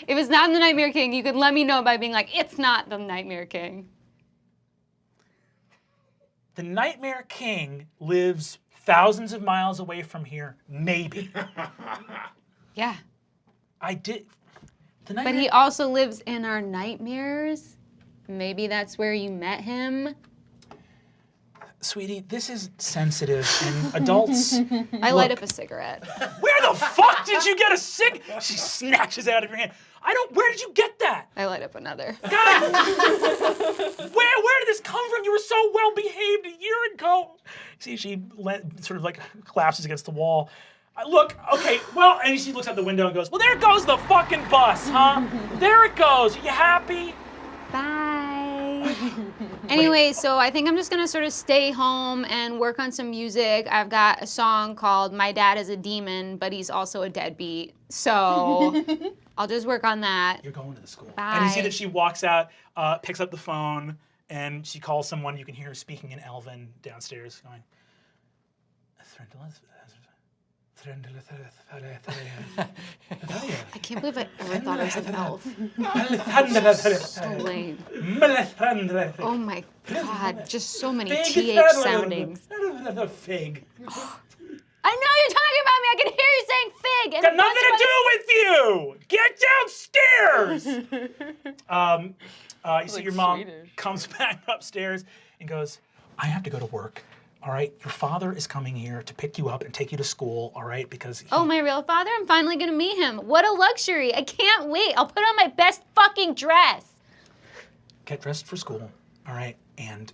If it's not the Nightmare King, you can let me know by being like, it's not the Nightmare King. The Nightmare King lives thousands of miles away from here, maybe. Yeah. I did. The But Nightmare he also lives in our nightmares. Maybe that's where you met him. Sweetie, this is sensitive, and adults. I light up a cigarette. Where the fuck did you get a cig? She snatches it out of your hand. Where did you get that? I light up another. God! Where did this come from? You were so well behaved a year ago. See, she sort of like collapses against the wall. Look, okay, well, and she looks out the window and goes, well, there goes the fucking bus, huh? There it goes. Are you happy? Bye. Anyway, so I think I'm just gonna sort of stay home and work on some music. I've got a song called My Dad is a Demon, but he's also a deadbeat. So I'll just work on that. You're going to the school. Bye. And you see that she walks out, picks up the phone, and she calls someone. You can hear her speaking in Elven downstairs, going, I can't believe I ever thought I was an elf. So lame. Oh my god, just so many TH soundings. Fig. I know you're talking about me. I can hear you saying fig. And Got nothing to do with you. Get downstairs. You see Like your mom Swedish. comes back upstairs and goes, I have to go to work. All right, your father is coming here to pick you up and take you to school, all right, because Oh, my real father? I'm finally gonna meet him. What a luxury. I can't wait. I'll put on my best fucking dress. Get dressed for school, all right, and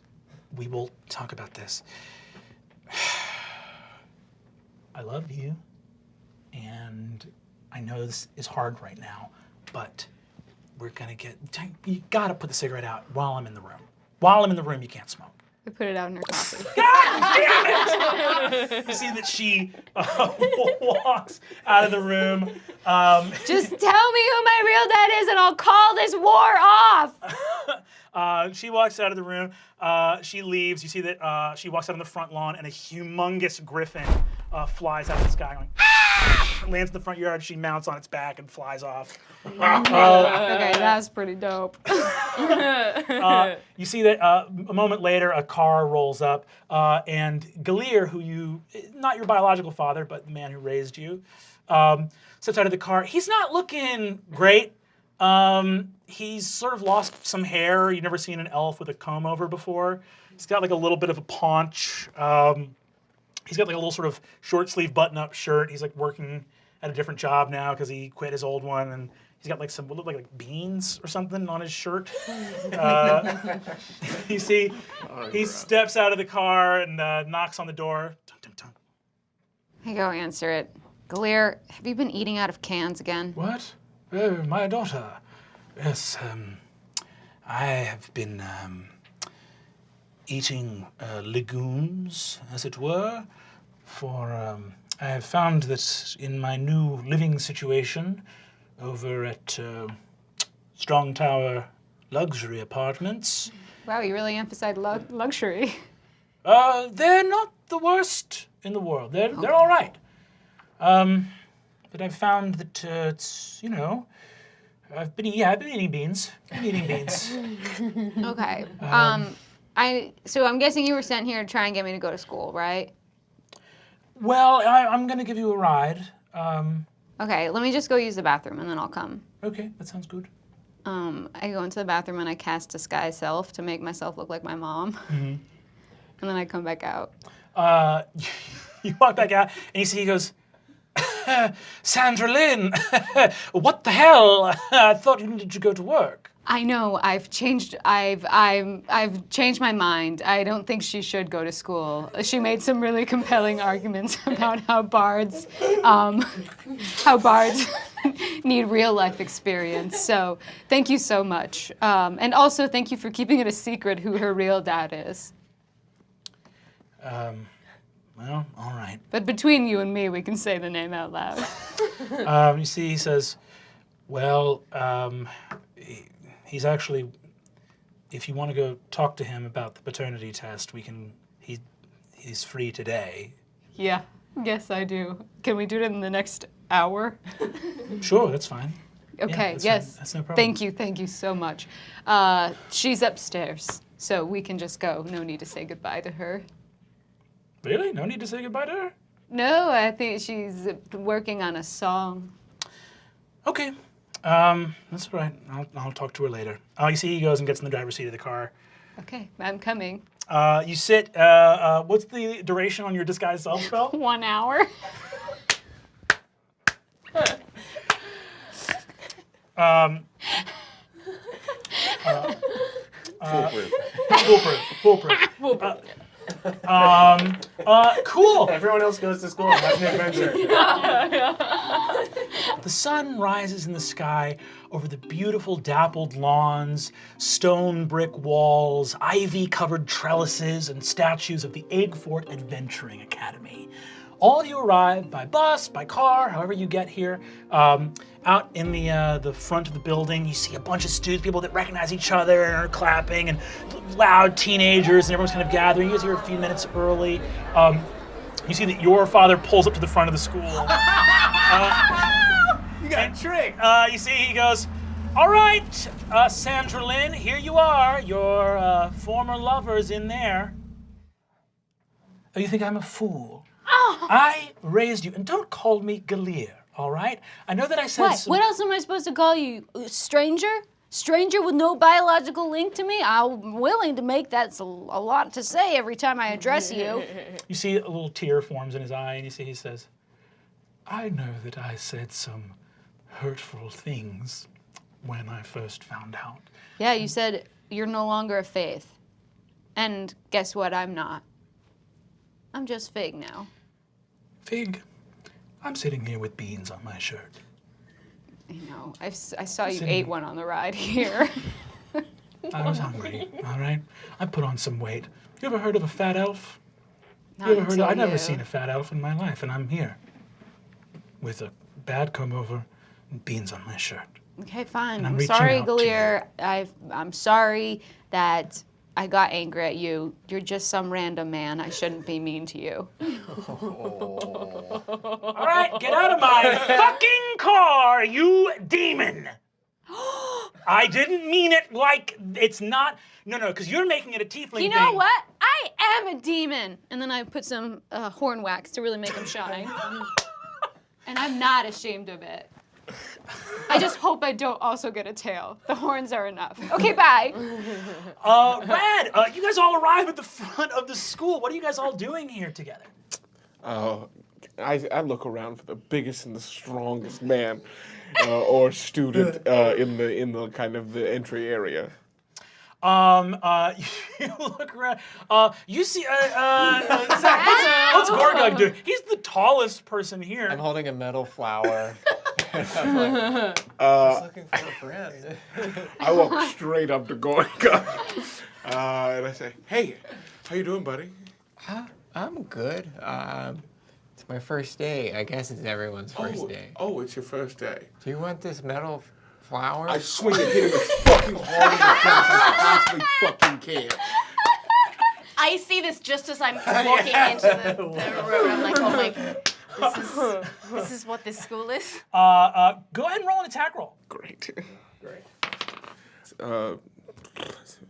we will talk about this. I love you, and I know this is hard right now, but we're gonna you gotta put the cigarette out while I'm in the room. While I'm in the room, you can't smoke. I put it out in her coffee. God damn it! You see that she walks out of the room. Just tell me who my real dad is and I'll call this war off. She walks out of the room. She leaves. You see that she walks out on the front lawn and a humongous griffin flies out of the sky going, lands in the front yard. She mounts on its back and flies off. Okay, that's pretty dope. You see that a moment later, a car rolls up, and Galir, who not your biological father, but the man who raised you, steps out of the car. He's not looking great. He's sort of lost some hair. You've never seen an elf with a comb over before. He's got like a little bit of a paunch. He's got like a little sort of short sleeve button up shirt. He's like working at a different job now because he quit his old one, and he's got like some what look like beans or something on his shirt. You see, he steps out of the car and knocks on the door. Dun, dun, dun. Hey, go answer it. Galir, have you been eating out of cans again? What? Oh, my daughter. Yes, I have been eating legumes, as it were, for I have found that in my new living situation over at Strong Tower Luxury Apartments, Wow, you really emphasized luxury. they're not the worst in the world. They're all right. But I've found that it's, I've been eating beans. Okay. So I'm guessing you were sent here to try and get me to go to school, right? Well, I'm going to give you a ride. Okay, let me just go use the bathroom and then I'll come. Okay, that sounds good. I go into the bathroom and I cast Disguise Self to make myself look like my mom. Mm-hmm. And then I come back out. You walk back out and you see he goes, Sandra Lynn, what the hell? I thought you needed to go to work. I know, I've changed my mind. I don't think she should go to school. She made some really compelling arguments about how bards need real life experience. So thank you so much. And also thank you for keeping it a secret who her real dad is. Well, all right. But between you and me, we can say the name out loud. You see, he says, well, he's actually, if you want to go talk to him about the paternity test, we can, he's free today. Yeah, yes, I do. Can we do it in the next hour? Sure, that's fine. Okay, that's yes. fine. That's no problem. Thank you so much. She's upstairs, so we can just go. No need to say goodbye to her. Really? No need to say goodbye to her? No, I think she's working on a song. Okay. That's all right. I'll talk to her later. You see, he goes and gets in the driver's seat of the car. Okay, I'm coming. You sit. What's the duration on your disguise self spell? 1 hour. Foolproof. Cool. Everyone else goes to school and has an adventure. The sun rises in the sky over the beautiful dappled lawns, stone brick walls, ivy-covered trellises, and statues of the Eggfort Adventuring Academy. All of you arrive by bus, by car, however you get here. Out in the front of the building, you see a bunch of students, people that recognize each other and are clapping, and loud teenagers, and everyone's kind of gathering. You guys are here a few minutes early. You see that your father pulls up to the front of the school. You got tricked. You see, he goes, all right, Sandra Lynn, here you are. Your former lover's in there. Oh, you think I'm a fool? Oh. I raised you, and don't call me Galir, all right? I know that I said What? What else am I supposed to call you? Stranger? Stranger with no biological link to me? I'm willing to make that a lot to say every time I address you. You see a little tear forms in his eye, and you see he says, I know that I said some hurtful things when I first found out. Yeah, you said you're no longer a Faith. And guess what? I'm not. I'm just Fig now. Fig, I'm sitting here with beans on my shirt. I know. I saw you ate one on the ride here. I was hungry, all right? I put on some weight. You ever heard of a fat elf? Not You ever heard until of, I've never you. seen a fat elf in my life, and I'm here with a bad comb-over and beans on my shirt. Okay, fine. And I'm I'm reaching sorry, out to Galir. I'm sorry that I got angry at you. You're just some random man. I shouldn't be mean to you. All right, get out of my fucking car, you demon! I didn't mean it like it's not. No, because you're making it a tiefling You know thing. what? I am a demon. And then I put some horn wax to really make him shine. And I'm not ashamed of it. I just hope I don't also get a tail. The horns are enough. Okay, bye. Rad, you guys all arrive at the front of the school. What are you guys all doing here together? I look around for the biggest and the strongest man or student in the kind of the entry area. You look around. You see, Zach, what's Gorgug doing? He's the tallest person here. I'm holding a metal flower. I'm like, just looking for a friend. I walk straight up to Gorgug and I say, "Hey, how you doing, buddy?" I'm good. It's my first day. I guess it's everyone's first day. Oh, it's your first day. Do you want this metal flower? I swing and hit him as fucking hard as I possibly fucking can. I see this just as I'm walking into the room. I'm like, oh my god, this is what this school is? Go ahead and roll an attack roll. Great.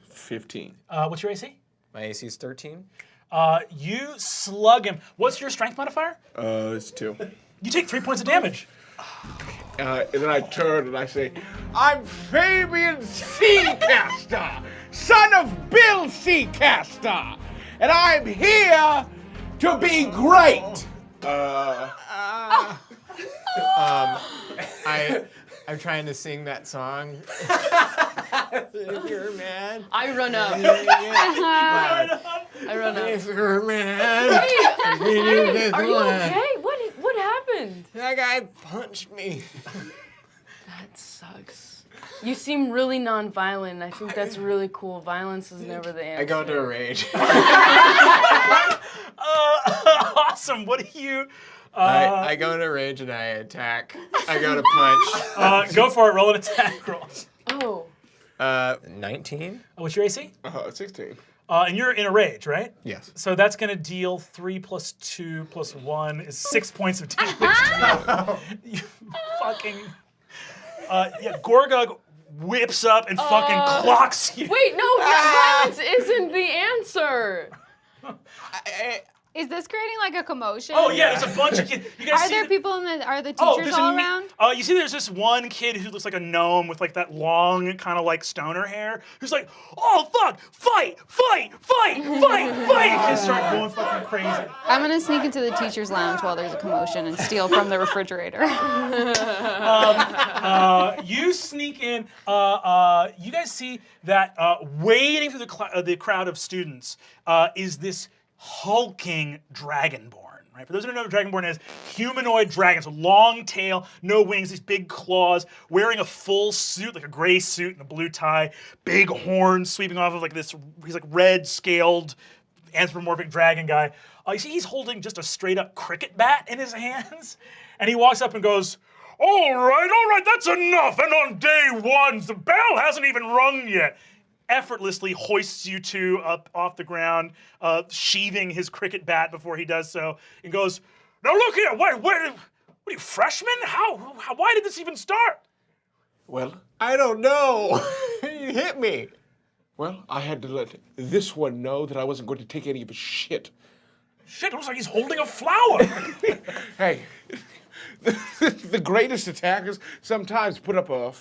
15. What's your AC? My AC is 13. You slug him. What's your strength modifier? It's 2. You take 3 points of damage. And then I turn and I say, "I'm Fabian Seacaster, son of Bill Seacaster, and I'm here to be great." I'm trying to sing that song. If you're mad. I run up. I run up. If you're mad. Are you okay? What happened? That guy punched me. That sucks. You seem really non-violent. I think that's really cool. Violence is never the answer. I go into a rage. Awesome. What do you? I go into a rage and I attack. I go to punch. Go for it. Roll an attack roll. Oh. 19? What's your AC? 16. And you're in a rage, right? Yes. So that's going to deal 3 plus 2 plus 1 is 6 points of damage. You fucking... Gorgug whips up and fucking clocks you. Wait, no, violence isn't the answer. Is this creating like a commotion? Oh yeah, there's a bunch of kids. You guys Are see there the- people are the teachers all around? You see there's this one kid who looks like a gnome with like that long kind of like stoner hair who's like, oh fuck, fight! Kids start going fucking crazy. I'm gonna sneak into the teachers' lounge while there's a commotion and steal from the refrigerator. You sneak in. You guys see that waiting for the crowd of students is this hulking dragonborn, right? For those who don't know what dragonborn is, humanoid dragons, so long tail, no wings, these big claws, wearing a full suit, like a gray suit and a blue tie, big horns sweeping off of like this, he's like red scaled anthropomorphic dragon guy. You see he's holding just a straight up cricket bat in his hands, and he walks up and goes, all right, that's enough, and on day 1, the bell hasn't even rung yet. Effortlessly hoists you two up off the ground, sheathing his cricket bat before he does so, and goes, now look here, what are you, freshmen? Why did this even start? Well, I don't know. You hit me. well, I had to let this one know that I wasn't going to take any of his shit. Shit, it looks like he's holding a flower. Hey, the greatest attackers sometimes put up a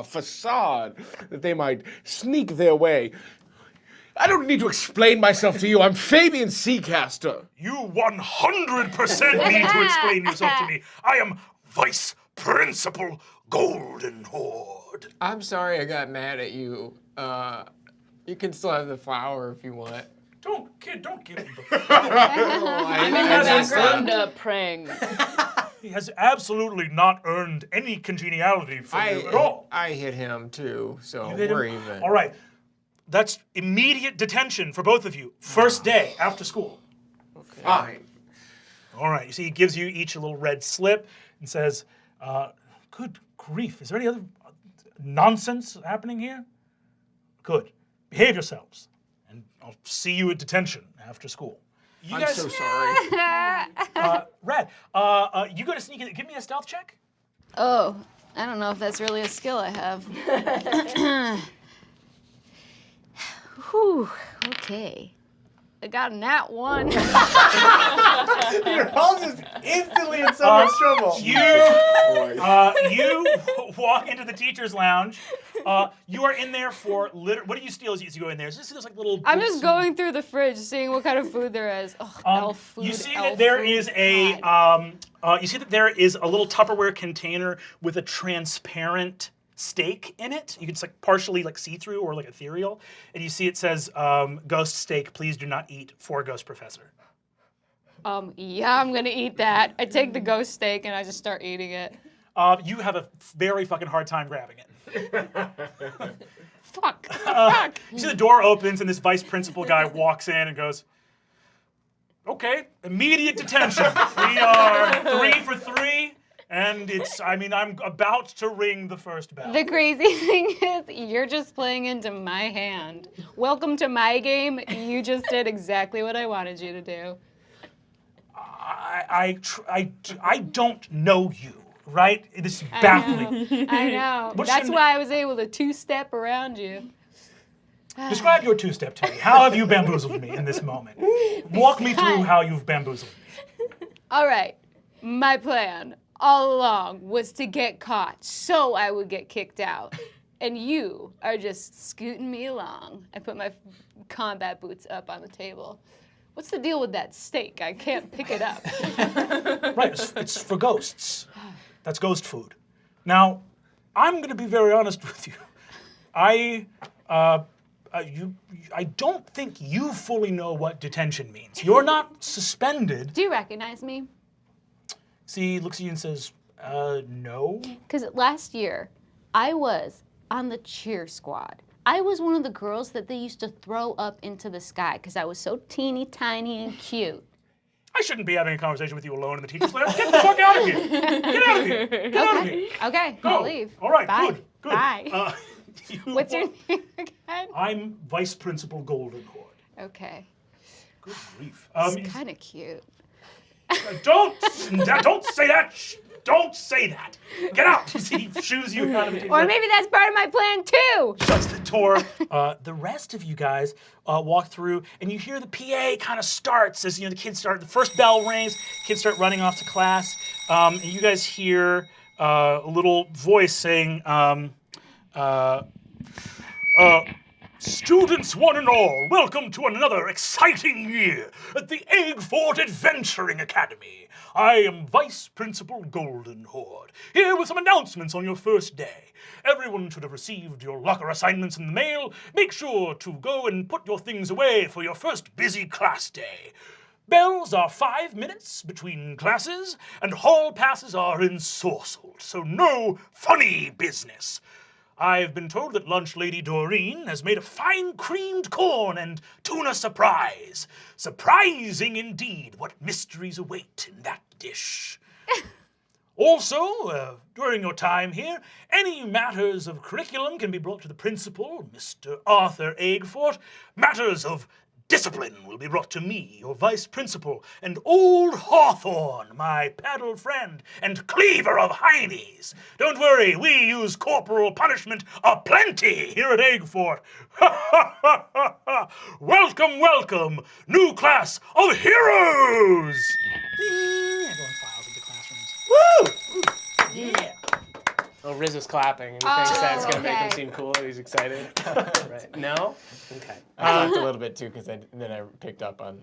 facade that they might sneak their way. I don't need to explain myself to you. I'm Fabian Seacaster. You 100% need to explain yourself to me. I am Vice Principal Golden Horde. I'm sorry I got mad at you. You can still have the flower if you want. Don't give him the I'm in the background praying. He has absolutely not earned any congeniality from you at all. I hit him too, so You hit him? we're even. All right. That's immediate detention for both of you. First day after school. Fine. All right. You see, he gives you each a little red slip and says, good grief. Is there any other nonsense happening here? Good. Behave yourselves. And I'll see you at detention after school. You I'm guys, so sorry. Red, you go to sneak in. Give me a stealth check. Oh, I don't know if that's really a skill I have. Whew, okay. I got a nat 1. You're all just instantly in so much trouble. You walk into the teacher's lounge. You are in there for what do you steal as you go in there? Is this like little? I'm books just and- going through the fridge, seeing what kind of food there is. Oh, elf food. You see elf that there food. is a God. you see that there is a little Tupperware container with a transparent steak in it. You can like partially like see-through or like ethereal, and you see it says ghost steak. Please do not eat for Ghost Professor. Yeah, I'm gonna eat that. I take the ghost steak and I just start eating it. You have a very fucking hard time grabbing it. Fuck. You see the door opens and this vice principal guy walks in and goes, okay, immediate detention. We are 3 for 3, and I'm about to ring the first bell. The crazy thing is, you're just playing into my hand. Welcome to my game. You just did exactly what I wanted you to do. I don't know you, right? This is baffling. I know. What's That's your why I was able to two-step around you. Describe your two-step to me. How have you bamboozled me in this moment? Walk me through how you've bamboozled me. All right. My plan all along was to get caught so I would get kicked out. And you are just scooting me along. I put my combat boots up on the table. What's the deal with that steak? I can't pick it up. Right, it's for ghosts. That's ghost food. Now, I'm going to be very honest with you. I don't think you fully know what detention means. You're not suspended. Do you recognize me? See, looks at you and says, no. Because last year, I was on the cheer squad. I was one of the girls that they used to throw up into the sky because I was so teeny tiny and cute. I shouldn't be having a conversation with you alone in the teacher's lounge. Get the fuck out of here. Get out of here. Get out of here. Okay, Go. I'll leave. All right, Bye. good. Bye. What's your name again? I'm Vice Principal Goldenhorde. Okay. Good grief. It's kind of cute. Don't say that. Shh, don't say that. Get out. You see, he shoos you out of the Or maybe that's part of my plan too. Shuts the door. The rest of you guys walk through, and you hear the PA kind of starts as the kids start. The first bell rings. Kids start running off to class, and you guys hear a little voice saying, "Students one and all, welcome to another exciting year at the Eggfort Adventuring Academy. I am Vice Principal Goldenhorde, here with some announcements on your first day. Everyone should have received your locker assignments in the mail. Make sure to go and put your things away for your first busy class day. Bells are 5 minutes between classes, and hall passes are ensorcelled, so no funny business. I've been told that Lunch Lady Doreen has made a fine creamed corn and tuna surprise. Surprising indeed what mysteries await in that dish. Also, during your time here, any matters of curriculum can be brought to the principal, Mr. Arthur Eggfort. Matters of discipline will be brought to me, your vice principal, and old Hawthorne, my paddle friend and cleaver of heinies. Don't worry, we use corporal punishment aplenty here at Eggfort. Welcome, welcome, new class of heroes! Ding! Everyone files into classrooms. Woo! Yeah. Oh, Riz is clapping, and he thinks that's going to make him okay. seem cooler. He's excited. Right. No? Okay. I laughed a little bit too because then I picked up on.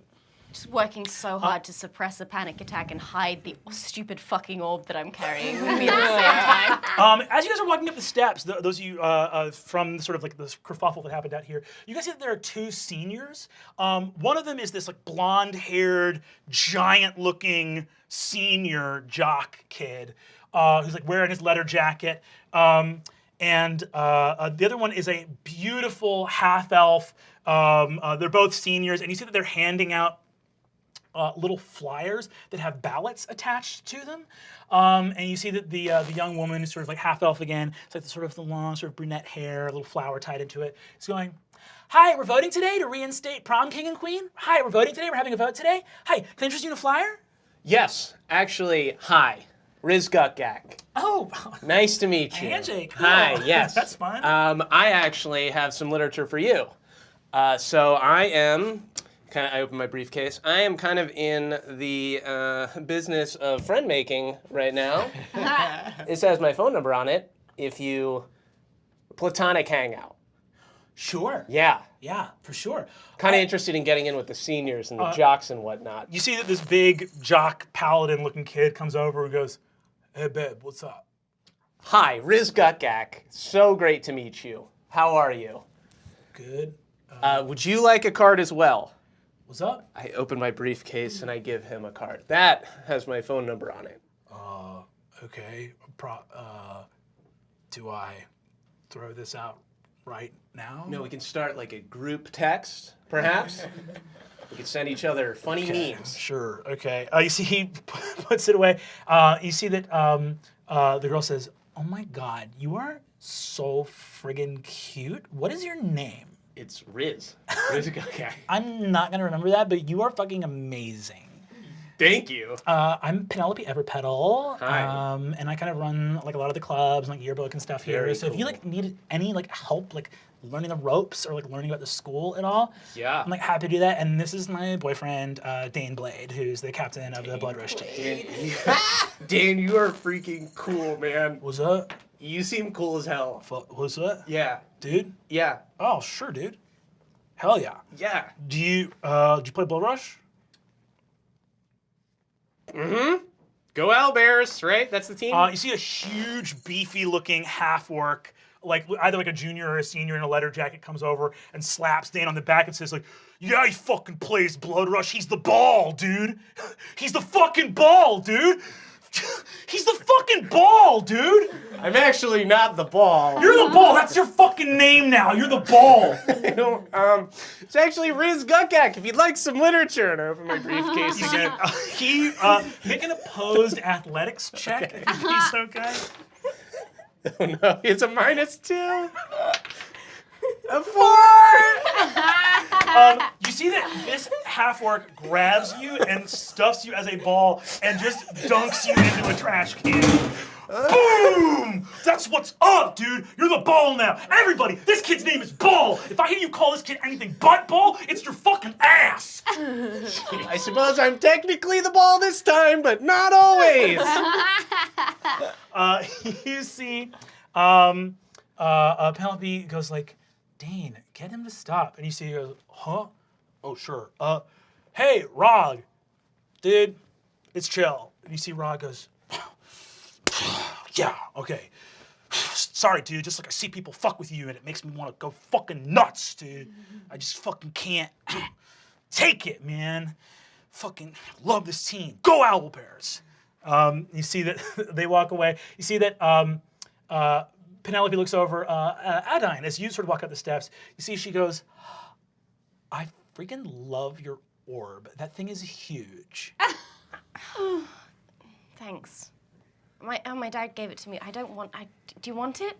Just working so hard to suppress a panic attack and hide the stupid fucking orb that I'm carrying with me at the same time. As you guys are walking up the steps, those of you from sort of like this kerfuffle that happened out here, you guys see that there are two seniors. One of them is this like blonde-haired, giant-looking senior jock kid who's like wearing his leather jacket. And the other one is a beautiful half-elf. They're both seniors, and you see that they're handing out little flyers that have ballots attached to them. And you see that the young woman is sort of like half-elf again. It's like the long sort of brunette hair, a little flower tied into it. It's going, "Hi, we're voting today to reinstate prom king and queen. Hi, we're voting today. We're having a vote today. Hi, can I interest you in a flyer?" Yes, actually, hi. Riz Gutgak. Oh, Nice to meet you. handshake. Hi, Cool. yes. That's fun. I actually have some literature for you. So I am, I open my briefcase. I am kind of in the business of friend making right now. This has my phone number on it. If you, platonic hangout. Sure. Yeah. Yeah, for sure. Kind of interested in getting in with the seniors and the jocks and whatnot. You see that this big jock paladin-looking kid comes over and goes, "Hey, babe, what's up?" Hi, Riz Gutgak. So great to meet you. How are you? Good. Would you like a card as well? What's up? I open my briefcase and I give him a card. That has my phone number on it. Okay. Do I throw this out right now? No, we can start like a group text, perhaps. We could send each other funny memes. Sure. Okay. You see, he puts it away. You see that the girl says, "Oh my God, you are so friggin' cute. What is your name?" It's Riz. Riz Gutgak. I'm not gonna remember that, but you are fucking amazing. Thank you. I'm Penelope Everpetal. Hi. And I kind of run like a lot of the clubs and like yearbook and stuff here. Very So if you like need any like help like learning the ropes or like learning about the school at all, Yeah. I'm like happy to do that. And this is my boyfriend, Dane Blade, who's the captain of the Blood Rush team. Dan, you are freaking cool, man. What's up? You seem cool as hell. What's up? Yeah. Dude? Yeah. Oh, sure, dude. Hell yeah. Yeah. Do you play Blood Rush? Mm-hmm. Go Owlbears, right? That's the team? You see a huge, beefy-looking half-orc, like either like a junior or a senior in a leather jacket, comes over and slaps Dan on the back and says like, "Yeah, he fucking plays Blood Rush. He's the ball, dude. He's the fucking ball, dude." He's the fucking ball, dude. I'm actually not the ball. You're the ball. That's your fucking name now. You're the ball. It's actually Riz Gukak. If you'd like some literature, and I open my briefcase again. Make an opposed athletics check, if he's okay. Oh no, it's a -2. A 4. You see that this half-orc grabs you and stuffs you as a ball and just dunks you into a trash can. Boom! That's what's up, dude. You're the ball now. Everybody, this kid's name is Ball. If I hear you call this kid anything but Ball, it's your fucking ass. I suppose I'm technically the ball this time, but not always. You see, Penelope goes like, Dane, get him to stop. And you see he goes, huh? Oh, sure. Hey, Rog. Dude, it's chill. And you see Rog goes, yeah, okay. Sorry, dude, just like I see people fuck with you and it makes me want to go fucking nuts, dude. I just fucking can't take it, man. Fucking love this team. Go Owl Bears. You see that they walk away. You see that Penelope looks over Adine as you sort of walk up the steps. You see she goes, I freaking love your orb. That thing is huge. Thanks. My dad gave it to me. I don't want. Do you want it?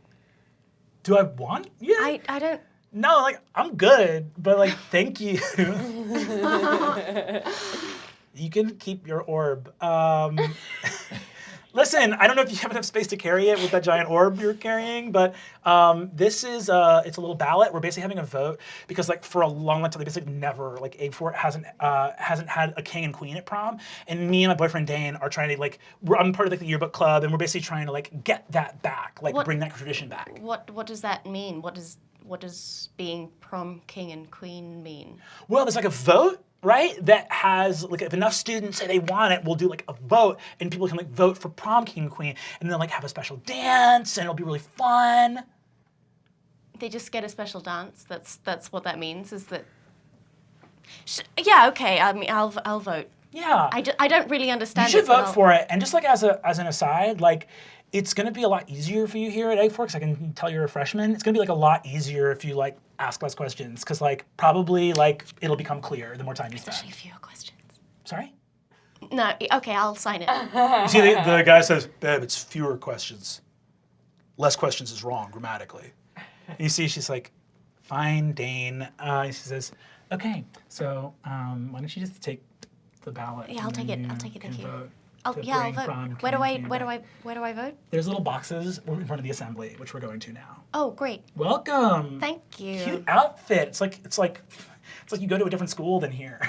Do I want? Yeah. I don't. No, like I'm good, but like thank you. You can keep your orb. Listen, I don't know if you have enough space to carry it with that giant orb you're carrying, but this is it's a little ballot. We're basically having a vote because like for a long time they basically never like A4 hasn't had a king and queen at prom, and me and my boyfriend Dane are trying to like I'm part of like the yearbook club, and we're basically trying to like get that back, like bring that tradition back. What does that mean? What does being prom king and queen mean? Well, there's like a vote. Right? That has, like, if enough students say they want it, we'll do, like, a vote, and people can, like, vote for prom king and queen, and then, like, have a special dance, and it'll be really fun. They just get a special dance? That's what that means, is that... Yeah, okay, I mean, I'll vote. Yeah. I don't really understand it. You should vote for it, and just, like, as an aside, like, it's gonna be a lot easier for you here at A4, because I can tell you're a freshman. It's gonna be, like, a lot easier if you, like, ask less questions, because like probably like it'll become clear the more time you spend. Especially fewer questions. Sorry? No, okay, I'll sign it. You see the guy says, babe, it's fewer questions. Less questions is wrong grammatically. You see she's like, fine, Dane. She says, okay, so why don't you just take the ballot? Yeah, I'll take it. Thank you. I'll vote. Where do I vote? There's little boxes in front of the assembly, which we're going to now. Oh, great. Welcome. Thank you. Cute outfit. It's like you go to a different school than here.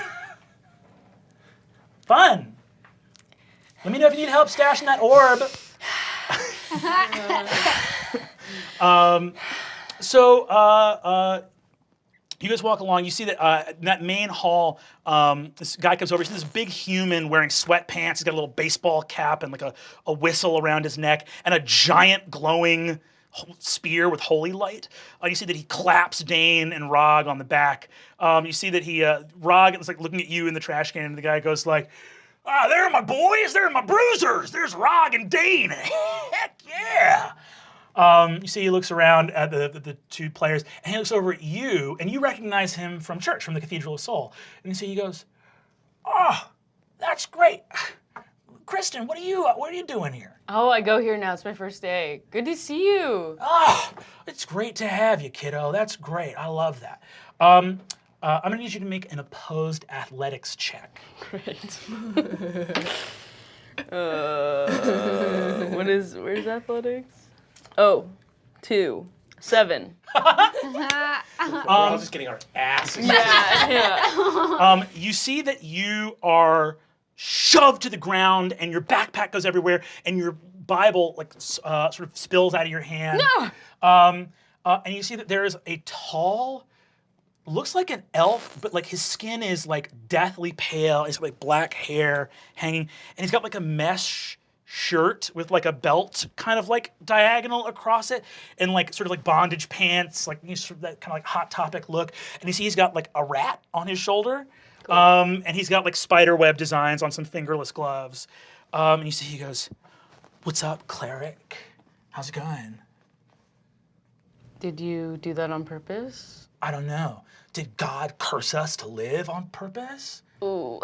Fun. Let me know if you need help stashing that orb. You guys walk along. You see that in that main hall, this guy comes over. He's this big human wearing sweatpants. He's got a little baseball cap and like a whistle around his neck and a giant glowing spear with holy light. You see that he claps Dane and Rog on the back. You see that Rog is like looking at you in the trash can, and the guy goes like, there are my boys. There are my bruisers. There's Rog and Dane. Heck yeah. You see he looks around at the two players, and he looks over at you, and you recognize him from church, from the Cathedral of Soul. And you see he goes, oh, that's great. Kristen, what are you doing here? Oh, I go here now. It's my first day. Good to see you. Oh, it's great to have you, kiddo. That's great. I love that. I'm gonna need you to make an opposed athletics check. Great. Where's athletics? Oh, 2, 7. We're all just getting our asses. Yeah. You see that you are shoved to the ground, and your backpack goes everywhere, and your Bible like sort of spills out of your hand. No. And you see that there is a tall, looks like an elf, but like his skin is like deathly pale. He's got like black hair hanging, and he's got like a mesh shirt with like a belt kind of like diagonal across it, and like sort of like bondage pants, like sort of that kind of like Hot Topic look. And you see he's got like a rat on his shoulder, cool. And he's got like spider web designs on some fingerless gloves. And you see he goes, What's up, cleric? How's it going? Did you do that on purpose? I don't know. Did God curse us to live on purpose? Ooh,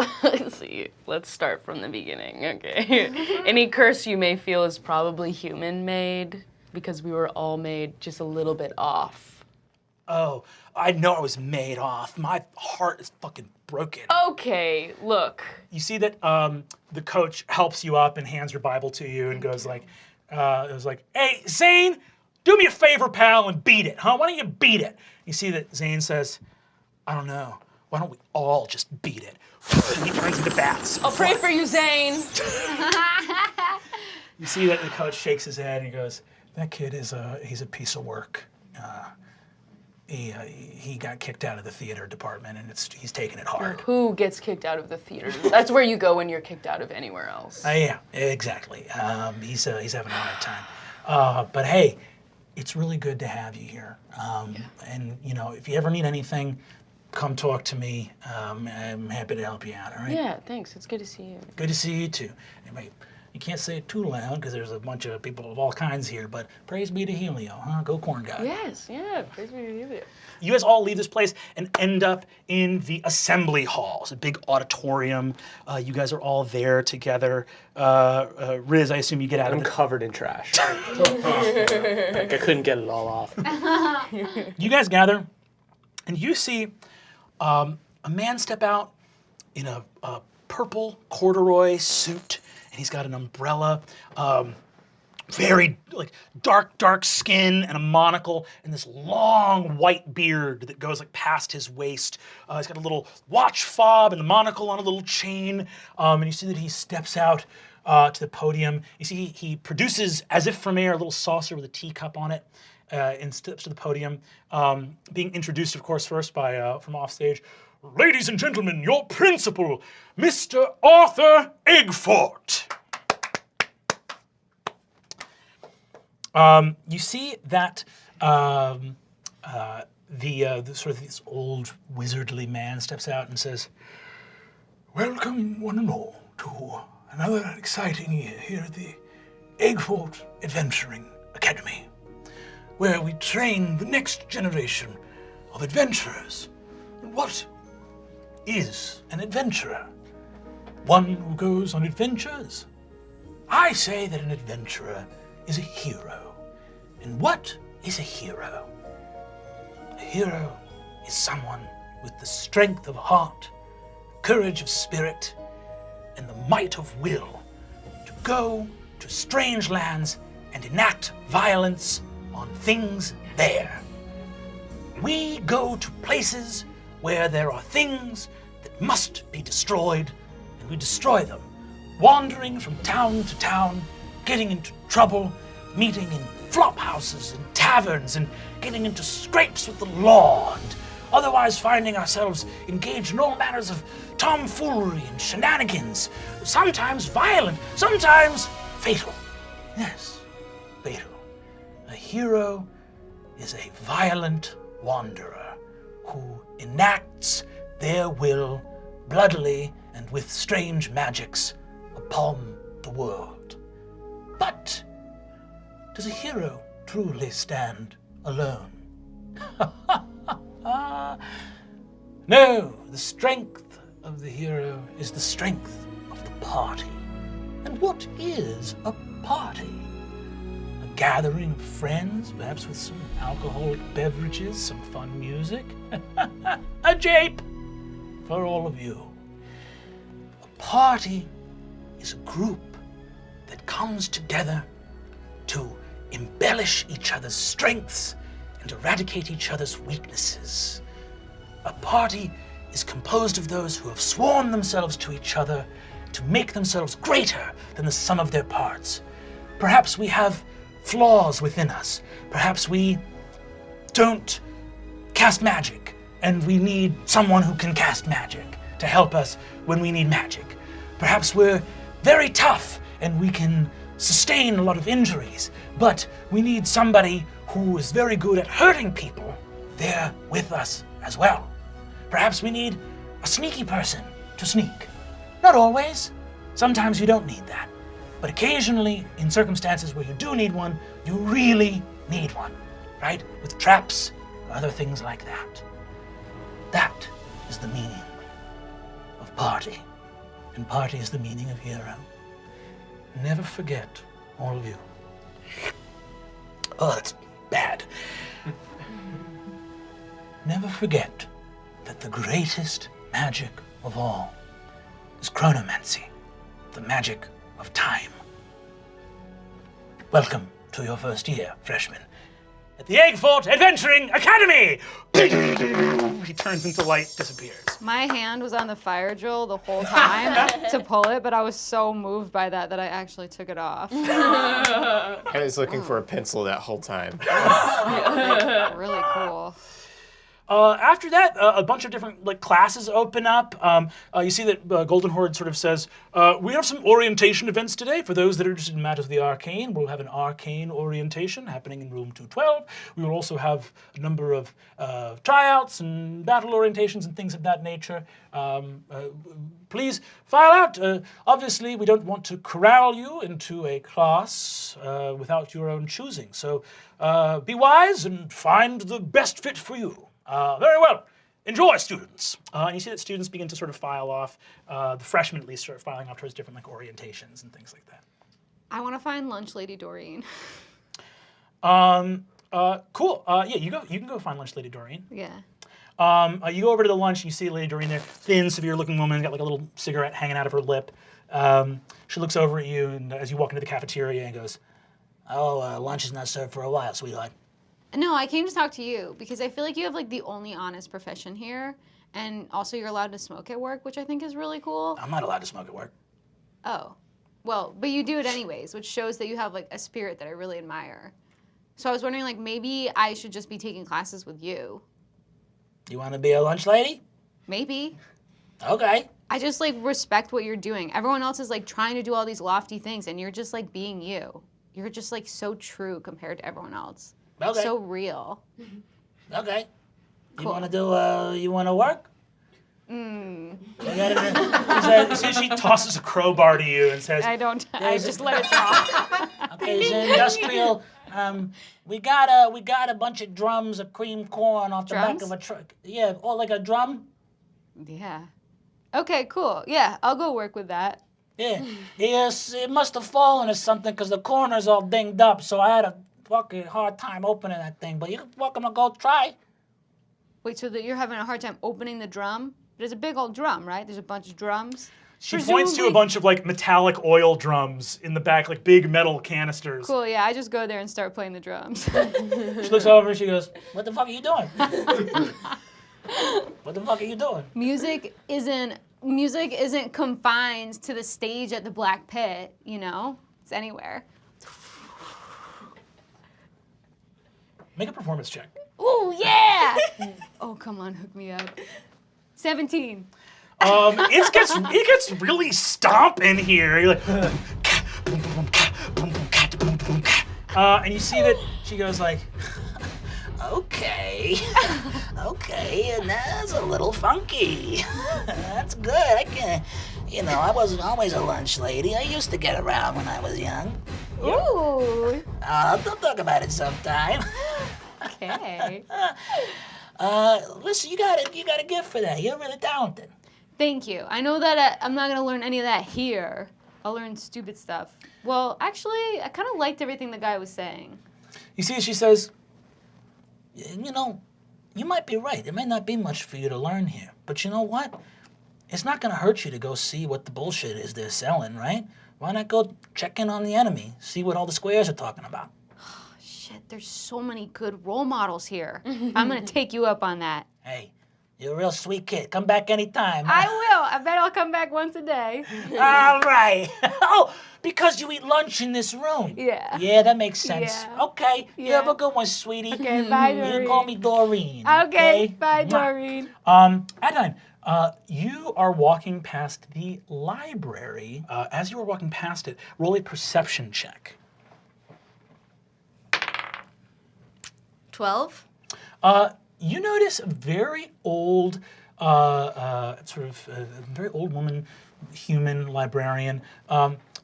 see, let's start from the beginning, okay? Any curse you may feel is probably human-made because we were all made just a little bit off. Oh, I know I was made off. My heart is fucking broken. Okay, look. You see that the coach helps you up and hands your Bible to you and goes like, hey, Zane, do me a favor, pal, and beat it, huh? Why don't you beat it? You see that Zane says, I don't know. Why don't we all just beat it? And he turns into bats. I'll pray for you, Zane. You see that the coach shakes his head and he goes, that kid he's a piece of work. He got kicked out of the theater department and he's taking it hard. Who gets kicked out of the theater? That's where you go when you're kicked out of anywhere else. Yeah, exactly. He's having a hard time. But hey, it's really good to have you here. And you know, if you ever need anything, come talk to me. I'm happy to help you out, all right? Yeah, thanks. It's good to see you. Good to see you too. Anyway, you can't say it too loud because there's a bunch of people of all kinds here, but praise be to Helio, huh? Go corn guy. Yes, yeah, praise be to Helio. You guys all leave this place and end up in the assembly hall. It's a big auditorium. You guys are all there together. Riz, I assume you get out of I'm it. covered in trash. Like I couldn't get it all off. You guys gather, and you see a man step out in a purple corduroy suit, and he's got an umbrella, very like dark skin and a monocle, and this long white beard that goes like past his waist. He's got a little watch fob and a monocle on a little chain, and you see that he steps out to the podium. You see he produces, as if from air, a little saucer with a teacup on it, and steps to the podium, being introduced, of course, first by from offstage. Ladies and gentlemen, your principal, Mr. Arthur Eggfort. You see that the sort of this old wizardly man steps out and says, welcome one and all to another exciting year here at the Eggfort Adventuring Academy, where we train the next generation of adventurers. And what is an adventurer? One who goes on adventures? I say that an adventurer is a hero. And what is a hero? A hero is someone with the strength of heart, courage of spirit, and the might of will to go to strange lands and enact violence on things there. We go to places where there are things that must be destroyed, and we destroy them, wandering from town to town, getting into trouble, meeting in flop houses and taverns, and getting into scrapes with the law, and otherwise finding ourselves engaged in all manners of tomfoolery and shenanigans, sometimes violent, sometimes fatal. Yes, fatal. A hero is a violent wanderer who enacts their will bloodily and with strange magics upon the world. But does a hero truly stand alone? No, the strength of the hero is the strength of the party. And what is a party? A gathering of friends, perhaps with some alcoholic beverages, some fun music. A jape for all of you. A party is a group that comes together to embellish each other's strengths and eradicate each other's weaknesses. A party is composed of those who have sworn themselves to each other to make themselves greater than the sum of their parts. Perhaps we have flaws within us. Perhaps we don't cast magic, and we need someone who can cast magic to help us when we need magic. Perhaps we're very tough and we can sustain a lot of injuries, but we need somebody who is very good at hurting people there with us as well. Perhaps we need a sneaky person to sneak. Not always. Sometimes you don't need that. But occasionally, in circumstances where you do need one, you really need one, right? With traps or other things like that. That is the meaning of party. And party is the meaning of hero. Never forget, all of you. Oh, that's bad. Never forget that the greatest magic of all is chronomancy, the magic of time. Welcome to your first year, freshman, at the Egg Fort Adventuring Academy! He turns into light, disappears. My hand was on the fire drill the whole time to pull it, but I was so moved by that I actually took it off. I was looking for a pencil that whole time. Really cool. After that, a bunch of different classes open up. You see that Golden Horde sort of says, we have some orientation events today. For those that are interested in matters of the arcane, we'll have an arcane orientation happening in room 212. We will also have a number of tryouts and battle orientations and things of that nature. Please file out. Obviously, we don't want to corral you into a class without your own choosing. So be wise and find the best fit for you. Very well. Enjoy, students. And you see that students begin to sort of file off. The freshmen at least start filing off towards different orientations and things like that. I want to find Lunch Lady Doreen. Cool. Yeah, you can go find Lunch Lady Doreen. Yeah. You go over to the lunch and you see Lady Doreen there, thin, severe-looking woman, got a little cigarette hanging out of her lip. She looks over at you and as you walk into the cafeteria and goes, "Oh, lunch is not served for a while, sweetheart." No, I came to talk to you because I feel like you have the only honest profession here, and also you're allowed to smoke at work, which I think is really cool. I'm not allowed to smoke at work. Oh, well, but you do it anyways, which shows that you have a spirit that I really admire. So I was wondering maybe I should just be taking classes with you. You want to be a lunch lady? Maybe. Okay. I just respect what you're doing. Everyone else is trying to do all these lofty things, and you're just being you. You're just so true compared to everyone else. Okay. So real. Okay. Cool. You want to do? You want to work? She tosses a crowbar to you and says, I don't. I just let it drop. "Okay, it's an industrial. We got a bunch of drums of cream corn off the Drums? back of a truck. Yeah, or like a drum. Yeah. Okay, cool. Yeah, I'll go work with that. Yeah. Yes, it must have fallen or something because the corner's all dinged up. So I had a fucking hard time opening that thing. But you're welcome to go try. Wait, so that you're having a hard time opening the drum? There's a big old drum, right? There's a bunch of drums. She points to a bunch of metallic oil drums in the back, big metal canisters. Cool, yeah, I just go there and start playing the drums. She looks over and she goes, "What the fuck are you doing? What the fuck are you doing?" Music isn't confined to the stage at the Black Pit, It's anywhere. Make a performance check. Ooh, yeah! Oh, come on, hook me up. 17. It gets really stomp in here. You're and you see that she goes okay, and that's a little funky. That's good. I can, I wasn't always a lunch lady. I used to get around when I was young. Ooh. They'll talk about it sometime. Okay. Listen, you got a gift for that. You're really talented. Thank you. I know that I'm not going to learn any of that here. I'll learn stupid stuff. Well, actually, I kind of liked everything the guy was saying. You see, she says, you might be right. There may not be much for you to learn here. But you know what? It's not going to hurt you to go see what the bullshit is they're selling, right? Why not go check in on the enemy, see what all the squares are talking about? Shit, there's so many good role models here. I'm going to take you up on that. Hey, you're a real sweet kid. Come back anytime. I will. I bet I'll come back once a day. All right. Oh, because you eat lunch in this room. Yeah. Yeah, that makes sense. Yeah. Okay. You Yeah. have a good one, sweetie. Okay, bye, Doreen. You can call me Doreen. Okay, bye, Doreen. Adine, you are walking past the library. As you are walking past it, roll a perception check. 12. You notice a very old, very old woman, human librarian,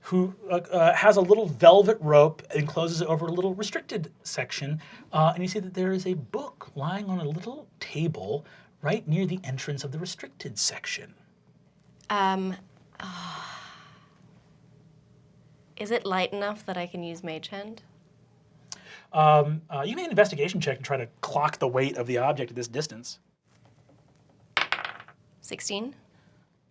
who has a little velvet rope and closes it over a little restricted section. And you see that there is a book lying on a little table right near the entrance of the restricted section. Is it light enough that I can use Mage Hand? You make an investigation check and try to clock the weight of the object at this distance. 16?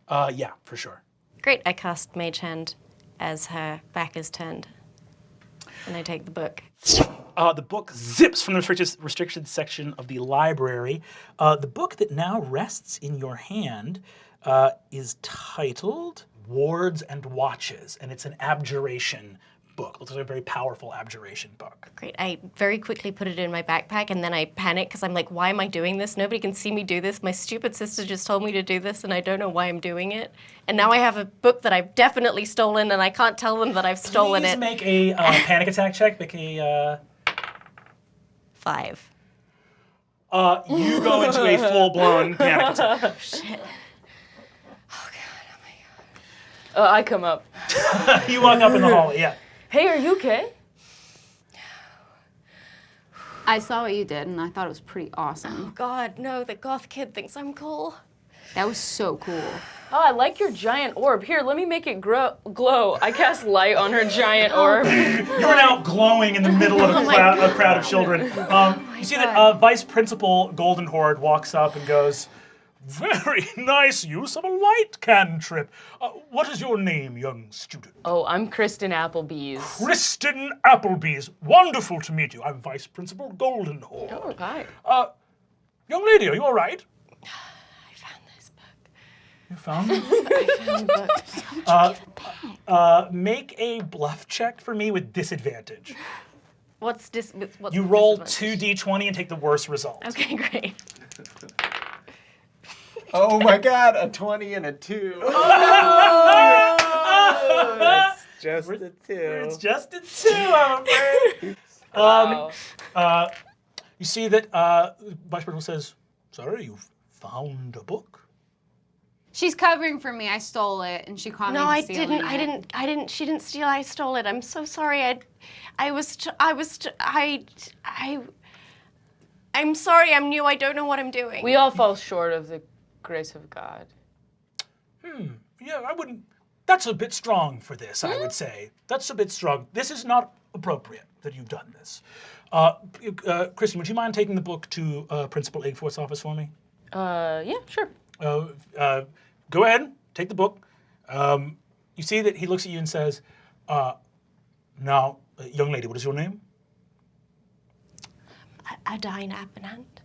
Yeah, for sure. Great, I cast Mage Hand as her back is turned. And I take the book. The book zips from the restricted section of the library. The book that now rests in your hand is titled Wards and Watches, and it's an abjuration book. Looks like a very powerful abjuration book. Great, I very quickly put it in my backpack and then I panic because I'm like, why am I doing this? Nobody can see me do this. My stupid sister just told me to do this and I don't know why I'm doing it. And now I have a book that I've definitely stolen and I can't tell them that I've stolen Please it. make a panic attack check. Make a... 5. You go into a full-blown panic attack. Oh, shit. Oh, God, oh, my God. I come up. You walk up in the hallway, yeah. Hey, are you okay? I saw what you did, and I thought it was pretty awesome. Oh, God, no, the goth kid thinks I'm cool. That was so cool. Oh, I like your giant orb. Here, let me make it glow. I cast light on her giant orb. You are now glowing in the middle of a crowd of children. You see that Vice Principal Golden Horde walks up and goes, "Very nice use of a light cantrip. What is your name, young student?" Oh, I'm Kristen Applebee's. Kristen Applebee's. Wonderful to meet you. I'm Vice Principal Golden Horde. Oh, hi. Young lady, are you all right? I found this book. You found it? I found the book. Make a bluff check for me with disadvantage. What's You roll disadvantage? 2d20 and take the worst result. Okay, great. Oh my God, a 20 and a 2. It's just a 2. It's just a 2, I'm afraid. Wow. You see that Vice Principal says, "Sorry, you found a book?" She's covering for me. I stole it, and she caught me No, I stealing didn't. it. I didn't. She didn't steal. I stole it. I'm so sorry. I'm sorry. I'm new. I don't know what I'm doing. We all fall short of the grace of God. Yeah, I wouldn't. That's a bit strong for this, I would say. That's a bit strong. This is not appropriate that you've done this. Kristen, would you mind taking the book to Principal Igforth's office for me? Yeah, sure. Go ahead, take the book. You see that he looks at you and says, "Now, young lady, what is your name?" Adine Abinant.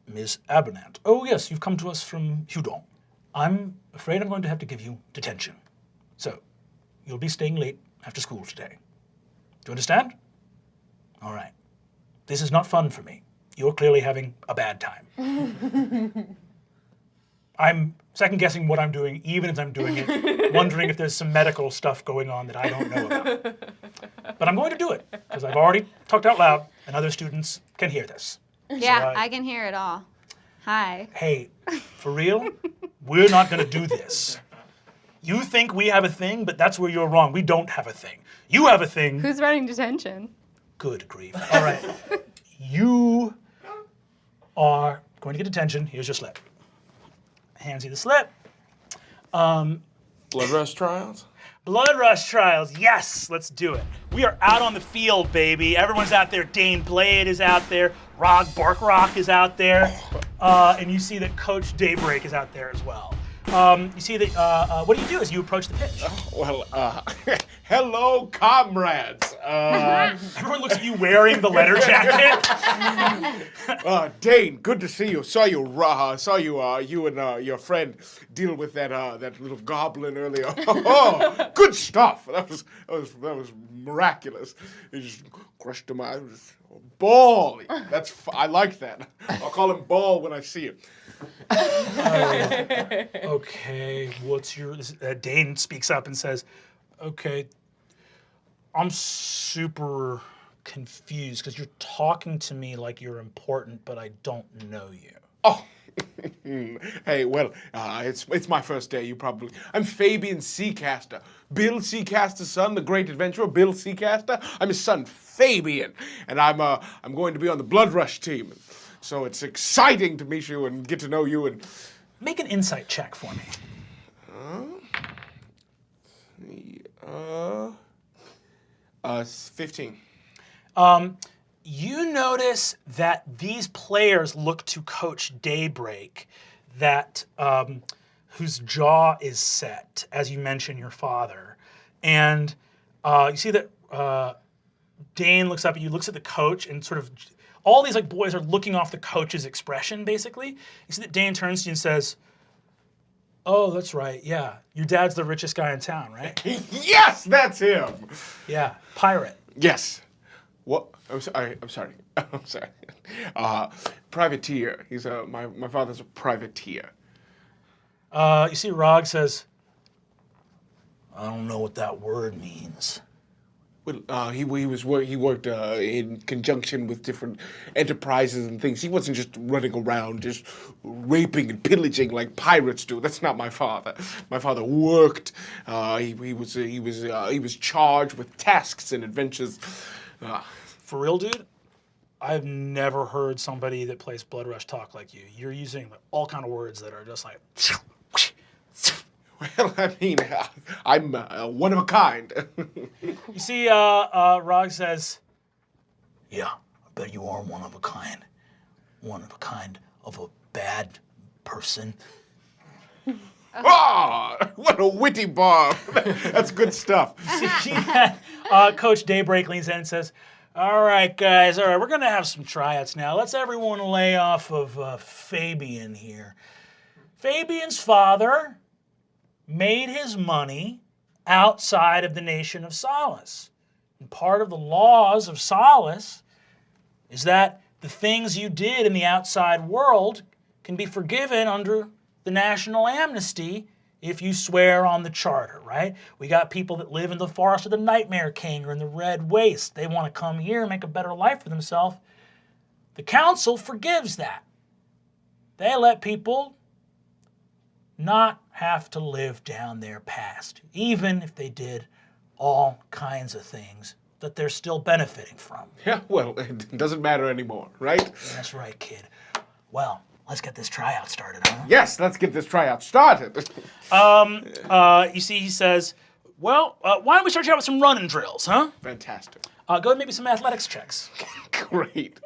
Miss Abinant. Oh, yes, you've come to us from Hudon. I'm afraid I'm going to have to give you detention. So, you'll be staying late after school today. Do you understand? All right. This is not fun for me. You're clearly having a bad time. I'm second-guessing what I'm doing, even as I'm doing it, wondering if there's some medical stuff going on that I don't know about. But I'm going to do it, because I've already talked out loud, and other students can hear this. Yeah, I can hear it all. Hi. Hey, for real? We're not going to do this. You think we have a thing, but that's where you're wrong. We don't have a thing. You have a thing. Who's running detention? Good grief. All right. You are going to get detention. Here's your slip. Hands you the slip. Blood rush trials? Blood Rush Trials, yes, let's do it. We are out on the field, baby. Everyone's out there. Dane Blade is out there. Rog Barkrock is out there. And you see that Coach Daybreak is out there as well. You see that, what do is you approach the pitch. Well, hello, comrades. Everyone looks at you wearing the letter jacket. Dane, good to see you. Saw you you and your friend deal with that little goblin earlier. Oh, good stuff. That was miraculous. He just crushed him out. Ball. I like that. I'll call him Ball when I see him. Okay, what's your... Dane speaks up and says, "Okay, I'm super confused because you're talking to me like you're important, but I don't know you." Oh, Hey, well, it's my first day. I'm Fabian Seacaster, Bill Seacaster's son, the great adventurer, Bill Seacaster. I'm his son, Fabian, and I'm going to be on the Blood Rush team. So it's exciting to meet you and get to know you and. Make an insight check for me. 15. You notice that these players look to Coach Daybreak, that whose jaw is set, as you mentioned your father, and you see that Dane looks up at you, looks at the coach, and sort of all these like boys are looking off the coach's expression. Basically, you see that Dane turns to you and says, "Oh, that's right. Yeah, your dad's the richest guy in town, right?" Yes, that's him. Yeah, pirate. Yes. What? I'm sorry. I'm sorry. Privateer. He's my father's a privateer. You see, Rog says, "I don't know what that word means." Well, he worked in conjunction with different enterprises and things. He wasn't just running around just raping and pillaging like pirates do. That's not my father. My father worked. He was charged with tasks and adventures. For real, dude, I've never heard somebody that plays Blood Rush talk like you. You're using all kind of words that are just like. Well, I mean, I'm one of a kind. You see, Rog says, "Yeah, I bet you are one of a kind. One of a kind of a bad person." Ah, what a witty bomb. That's good stuff. See that Coach Daybreak leans in and says, "All right, guys, all right, we're going to have some tryouts now. Let's everyone lay off of Fabian here. Fabian's father made his money outside of the nation of Solace. And part of the laws of Solace is that the things you did in the outside world can be forgiven under the national amnesty if you swear on the charter, right? We got people that live in the forest of the Nightmare King or in the Red Waste. They want to come here and make a better life for themselves. The council forgives that. They let people not have to live down their past, even if they did all kinds of things that they're still benefiting from." Yeah, well, it doesn't matter anymore, right? That's right, kid. Well, let's get this tryout started, huh? Yes, let's get this tryout started. You see, he says, "Well, why don't we start you out with some running drills, huh? Fantastic. Go ahead and maybe some athletics checks." Great.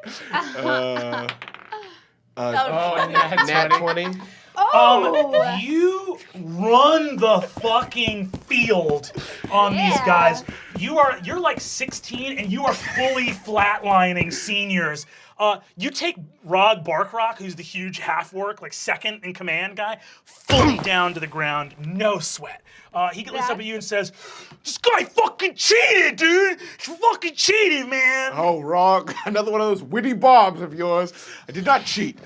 Nat 20. You run the fucking field on these guys. You're like 16 and you are fully flatlining seniors. You take Rog Barkrock, who's the huge half-orc, like second in command guy, fully down to the ground, no sweat. He looks up at you and says, "This guy fucking cheated, dude! He fucking cheated, man!" Oh, Rog, another one of those witty bombs of yours. I did not cheat.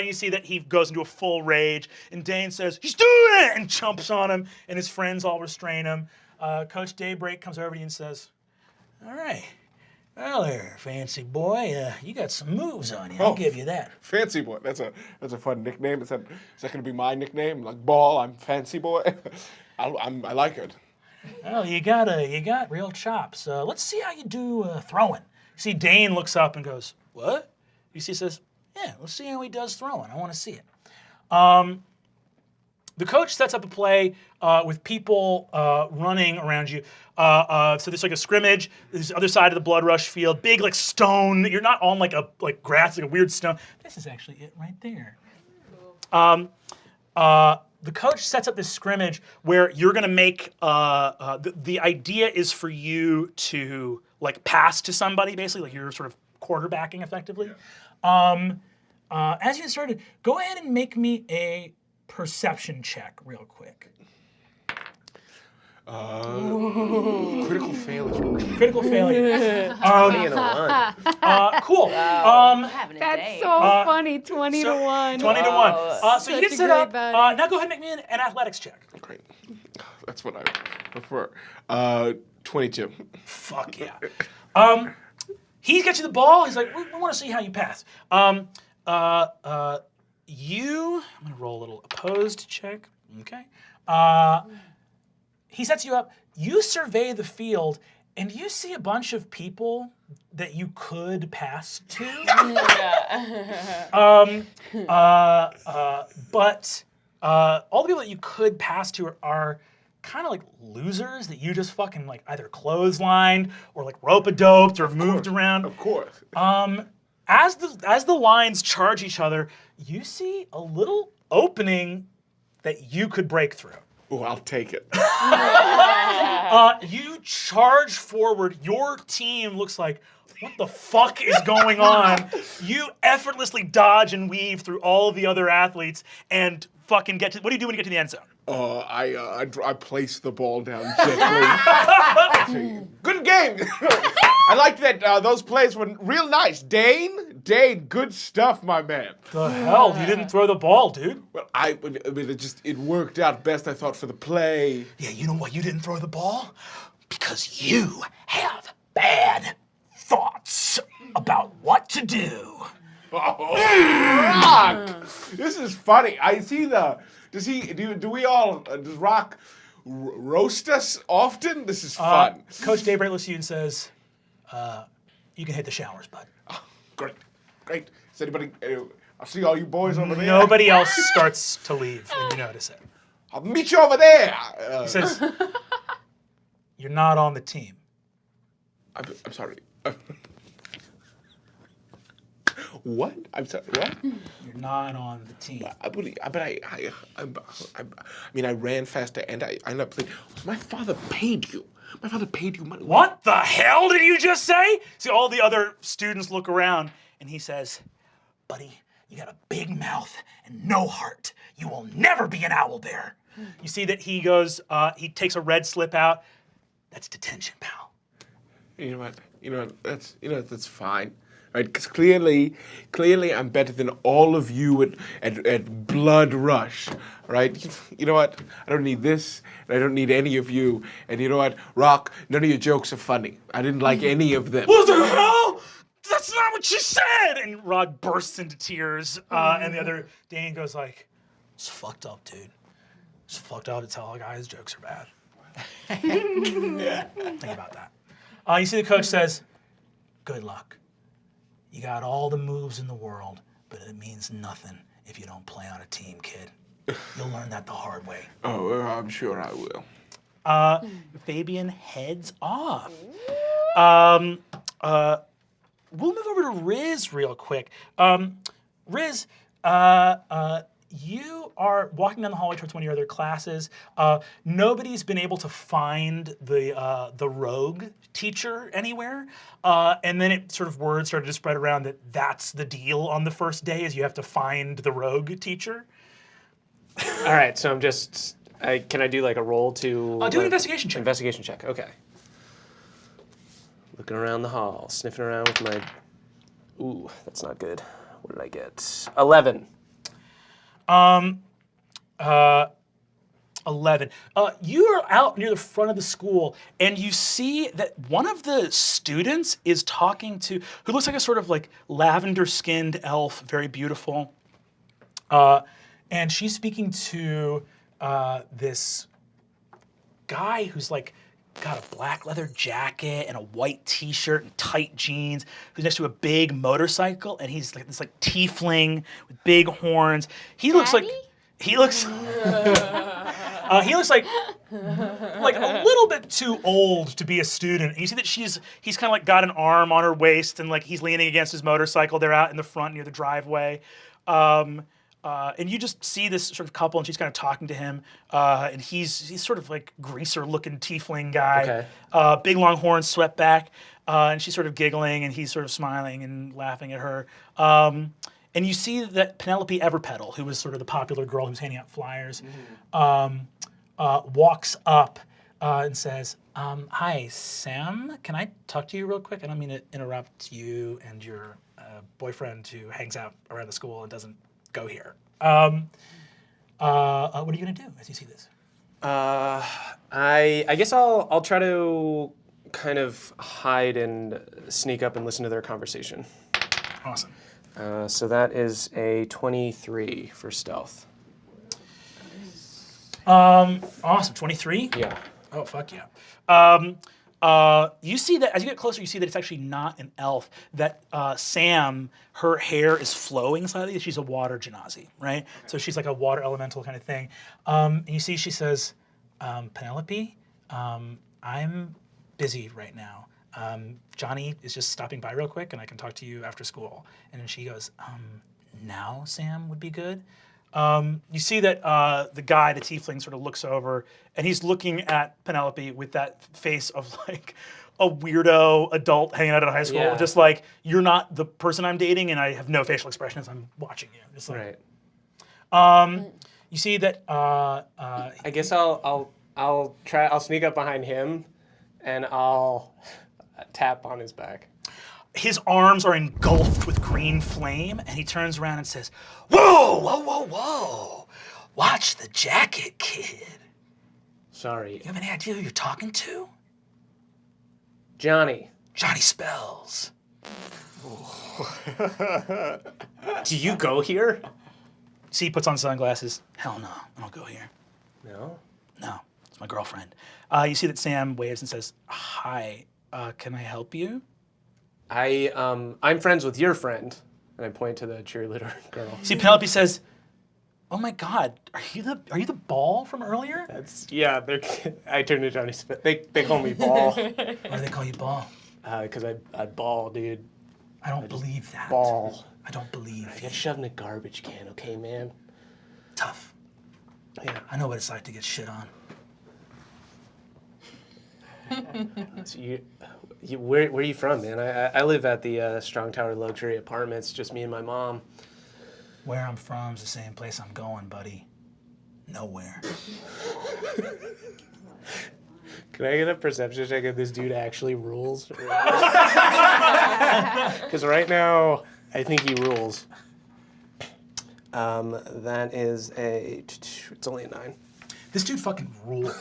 You see that he goes into a full rage, and Dane says, "He's doing it!" and jumps on him, and his friends all restrain him. Coach Daybreak comes over to you and says, "All right, well there, fancy boy, you got some moves on you, I'll give you that." Fancy boy. That's a fun nickname. Is that going to be my nickname? Like Ball, I'm Fancy Boy. I like it. Well, you got real chops. Let's see how you do throwing. You see Dane looks up and goes, "What?" You see, says, "Yeah, let's see how he does throwing. I want to see it." The coach sets up a play with people running around you. So there's like a scrimmage. There's the other side of the Blood Rush field. Big like stone. You're not on like grass, like a weird stone. This is actually it right there. The coach sets up this scrimmage where you're gonna make. The idea is for you to like pass to somebody, basically, like you're sort of quarterbacking effectively. As you get started, go ahead and make me a perception check real quick. Critical failure. Critical failure. 20 and a 1. Cool. Having a That's day. so funny. 20 to 1. 20 to 1. So you get Such a set great up. buddy. Now go ahead and make me an athletics check. Great. That's what I prefer. 22. Fuck yeah. he gets you the ball. He's like, we want to see how you pass. I'm gonna roll a little opposed check. Okay. He sets you up. You survey the field, and you see a bunch of people that you could pass to. But all the people that you could pass to are kind of like losers that you just fucking like either clotheslined or like rope-a-doped or moved around. Of course. As the lines charge each other, you see a little opening that you could break through. Oh, I'll take it. You charge forward. Your team looks like, what the fuck is going on? You effortlessly dodge and weave through all of the other athletes and fucking get to. What do you do when you get to the end zone? I place the ball down gently. Good game. I like that those plays were real nice. Dane, good stuff, my man. The hell? You didn't throw the ball, dude. Well, I mean, it worked out best, I thought, for the play. Yeah, you know why you didn't throw the ball? Because you have bad thoughts about what to do. Oh, Rock! This is funny. I see the. Does Rock roast us often? This is fun. Coach Daybreak looks at you and says, you can hit the showers, bud. Oh, great. Is anybody? I see all you boys over there. Nobody else starts to leave when you notice it. I'll meet you over there. He says, you're not on the team. I'm sorry. What? I'm sorry. What? You're not on the team. I mean, I ran faster and I ended up playing. My father paid you. My father paid you money. What the hell did you just say? See, all the other students look around and he says, buddy, you got a big mouth and no heart. You will never be an owlbear. You see that he goes, he takes a red slip out. That's detention, pal. You know what? That's fine. Right? Because clearly I'm better than all of you at Blood Rush, right? You know what? I don't need this, and I don't need any of you. And you know what? Rock, none of your jokes are funny. I didn't like any of them. What the hell? That's not what she said! And Rod bursts into tears, and the other Dane goes like, it's fucked up, dude. It's fucked up to tell a guy his jokes are bad. Think about that. You see the coach says, good luck. You got all the moves in the world, but it means nothing if you don't play on a team, kid. You'll learn that the hard way. Oh, I'm sure I will. Fabian heads off. We'll move over to Riz real quick. Riz, you are walking down the hallway towards one of your other classes. Nobody's been able to find the rogue teacher anywhere. And then word started to spread around that that's the deal on the first day is you have to find the rogue teacher. All right, so can I do like a roll to... do an investigation check. Investigation check, okay. Looking around the hall, sniffing around with my... Ooh, that's not good. What did I get? 11. 11. You are out near the front of the school, and you see that one of the students is talking to, who looks like a sort of like lavender-skinned elf, very beautiful. And she's speaking to this guy who's like got a black leather jacket and a white t-shirt and tight jeans, who's next to a big motorcycle, and he's like this like tiefling with big horns. He looks like a little bit too old to be a student. And you see that he's kind of like got an arm on her waist and like he's leaning against his motorcycle. They're out in the front near the driveway. And you just see this sort of couple, and she's kind of talking to him, and he's sort of like greaser-looking tiefling guy, Okay. Big long horns swept back, and she's sort of giggling, and he's sort of smiling and laughing at her. And you see that Penelope Everpetal, who was sort of the popular girl who's handing out flyers, walks up and says, "Hi, Sam. Can I talk to you real quick? I don't mean to interrupt you and your boyfriend who hangs out around the school and doesn't go here. What are you gonna do as you see this?" I guess I'll try to kind of hide and sneak up and listen to their conversation. Awesome. So that is a 23 for stealth. Awesome. 23? Yeah. Oh, fuck yeah. You see that, as you get closer, you see that it's actually not an elf. That Sam, her hair is flowing slightly. She's a water genasi, right? So she's like a water elemental kind of thing. And you see she says, Penelope, I'm busy right now. Johnny is just stopping by real quick and I can talk to you after school. And then she goes, now Sam would be good. You see that the guy, the tiefling, sort of looks over and he's looking at Penelope with that face of like a weirdo adult hanging out at a high school. Yeah. Just like, you're not the person I'm dating and I have no facial expression as I'm watching you. Just like, Right. You see that, I guess I'll sneak up behind him and I'll tap on his back. his arms are engulfed with green flame, and he turns around and says, "Whoa, whoa, whoa, whoa! Watch the jacket, kid. Sorry. You have any idea who you're talking to? Johnny. Johnny Spells." Do you go here? See, he puts on sunglasses. "Hell no, I don't go here. No. No, it's my girlfriend." You see that Sam waves and says, "Hi, can I help you?" I'm friends with your friend. And I point to the cheerleader girl. See, Penelope says, "Oh my God, are you the ball from earlier?" I turn to Johnny Spit. They call me Ball. Why do they call you ball? Because I ball, dude. I don't believe that. Ball. I don't believe I you. get shoved in a garbage can, okay, man? Tough. Yeah. I know what it's like to get shit on. So where are you from, man? I live at the Strong Tower Luxury Apartments, just me and my mom. Where I'm from's the same place I'm going, buddy. Nowhere. Can I get a perception check if this dude actually rules? Because right now, I think he rules. That is it's only a 9. This dude fucking rules.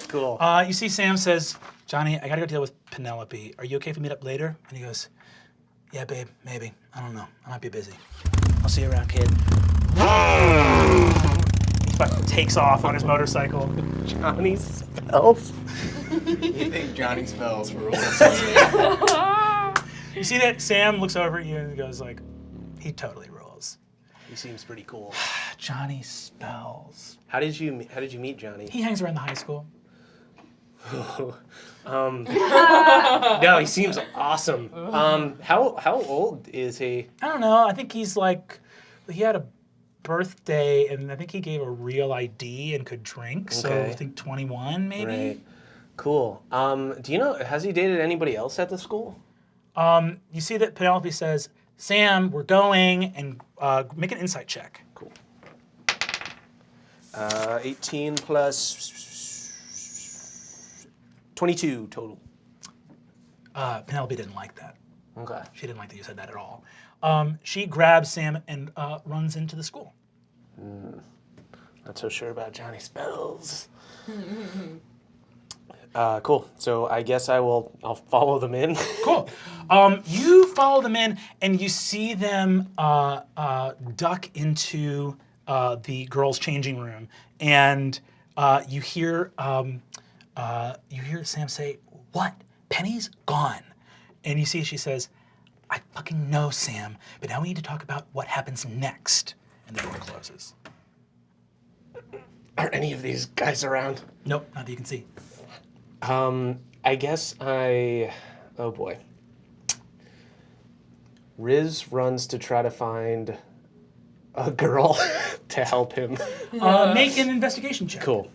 Cool. You see Sam says, "Johnny, I gotta go deal with Penelope. Are you okay if we meet up later?" And he goes, "Yeah, babe, maybe. I don't know. I might be busy. I'll see you around, kid." He fucking takes off on his motorcycle. Johnny Spells. You think Johnny Spells rules? You see that Sam looks over at you and goes like, "He totally rules." He seems pretty cool. Johnny Spells. How did you meet Johnny? He hangs around the high school. No, he seems awesome. How old is he? I don't know. I think he's like, he had a birthday, and I think he gave a real ID and could drink. So Okay. I think 21, maybe. Right. Cool. Do you know, has he dated anybody else at the school? You see that Penelope says, "Sam, we're going," and make an insight check. Cool. 18 plus 22 total. Penelope didn't like that. Okay. She didn't like that you said that at all. She grabs Sam and runs into the school. Not so sure about Johnny Spells. Cool. So I guess I'll follow them in. Cool. You follow them in, and you see them duck into the girls' changing room, and you hear Sam say, "What? Penny's gone." And you see she says, "I fucking know, Sam, but now we need to talk about what happens next." And the door closes. Are any of these guys around? Nope, not that you can see. I guess oh boy. Riz runs to try to find a girl to help him. Make an investigation check. Cool.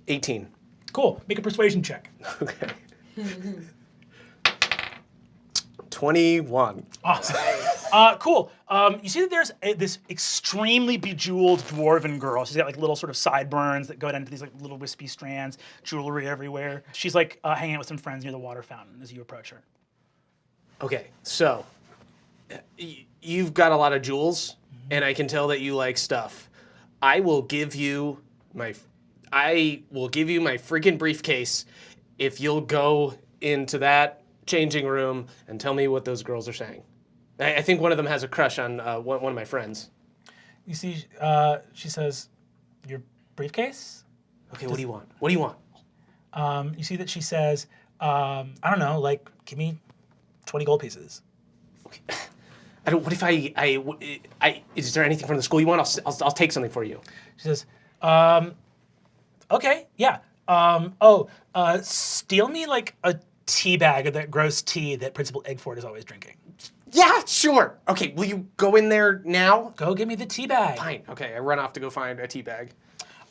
18. Cool. Make a persuasion check. Okay. 21. Awesome. Cool. You see that there's this extremely bejeweled dwarven girl. She's got like little sort of sideburns that go down to these like little wispy strands, jewelry everywhere. She's like hanging out with some friends near the water fountain as you approach her. Okay, so you've got a lot of jewels, and I can tell that you like stuff. I will give you my freaking briefcase if you'll go into that changing room and tell me what those girls are saying. I think one of them has a crush on one of my friends. You see, she says, your briefcase? Okay, what do you want? What do you want? You see that she says, I don't know, like, give me 20 gold pieces. Okay. What if is there anything from the school you want? I'll take something for you. She says, okay, yeah. Steal me like a tea bag of that gross tea that Principal Eggford is always drinking. Yeah, sure. Okay, will you go in there now? Go give me the tea bag. Fine. Okay, I run off to go find a tea bag.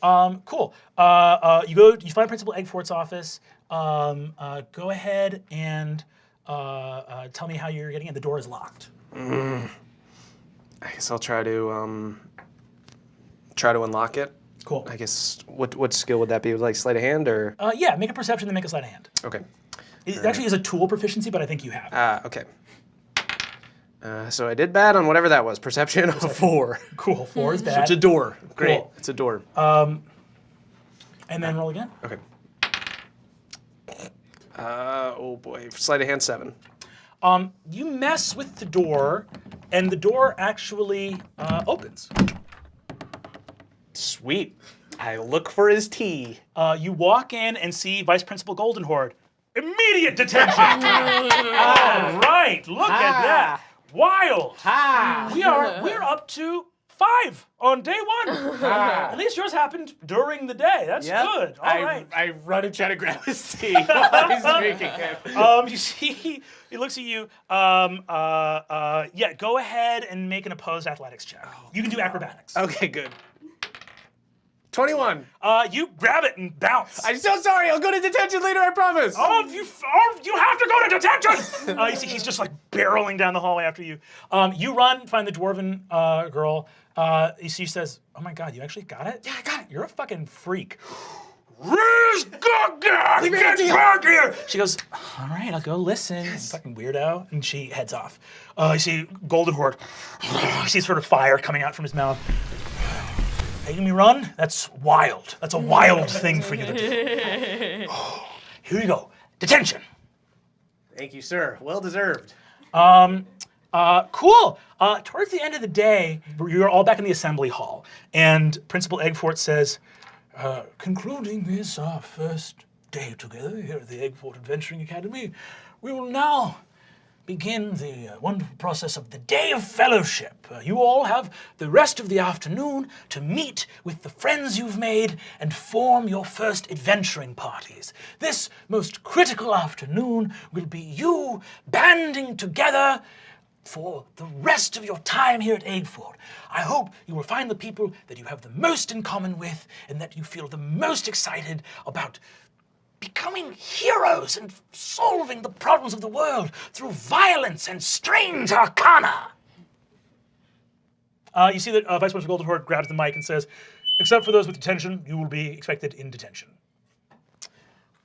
Cool. You find Principal Eggfort's office. Go ahead and tell me how you're getting in. The door is locked. I guess I'll try to unlock it. Cool. I guess what skill would that be? Like sleight of hand or? Yeah, make a perception, then make a sleight of hand. Okay. It actually is a tool proficiency, but I think you have it. Okay. So I did bad on whatever that was. Perception of 4. Cool. 4 is So bad. it's a door. Great. Cool. It's a door. And then roll again. Okay. Oh boy. Sleight of hand 7. You mess with the door, and the door actually opens. Sweet. I look for his tea. You walk in and see Vice Principal Goldenhorde. Immediate detention! All right, look at that. Wild. We're up to 5 on day 1. At least yours happened during the day. That's good. All right. I run and try to grab his tea while he's drinking it. You see, he looks at you. Yeah, go ahead and make an opposed athletics check. You can do acrobatics. Okay, good. 21. You grab it and bounce. I'm so sorry. I'll go to detention later, I promise. You have to go to detention! You see, he's just like barreling down the hallway after you. You run, find the dwarven girl. You see, she says, "Oh my God, you actually got it? Yeah, I got it. You're a fucking freak." Riz Gugger! Get back here! She goes, "All right, I'll go listen." Yes. Fucking weirdo. And she heads off. You see Golden Horde. You see sort of fire coming out from his mouth. Making me run? That's wild. That's a wild thing for you to do. Here you go. Detention. Thank you, sir. Well deserved. Cool. Towards the end of the day, you're all back in the assembly hall, and Principal Eggfort says, concluding this, our first day together here at the Eggfort Adventuring Academy, we will now begin the wonderful process of the Day of Fellowship. You all have the rest of the afternoon to meet with the friends you've made and form your first adventuring parties. This most critical afternoon will be you banding together for the rest of your time here at Eggfort. I hope you will find the people that you have the most in common with and that you feel the most excited about becoming heroes and solving the problems of the world through violence and strange arcana. You see that Vice Principal Goldenhorde grabs the mic and says, except for those with detention, you will be expected in detention.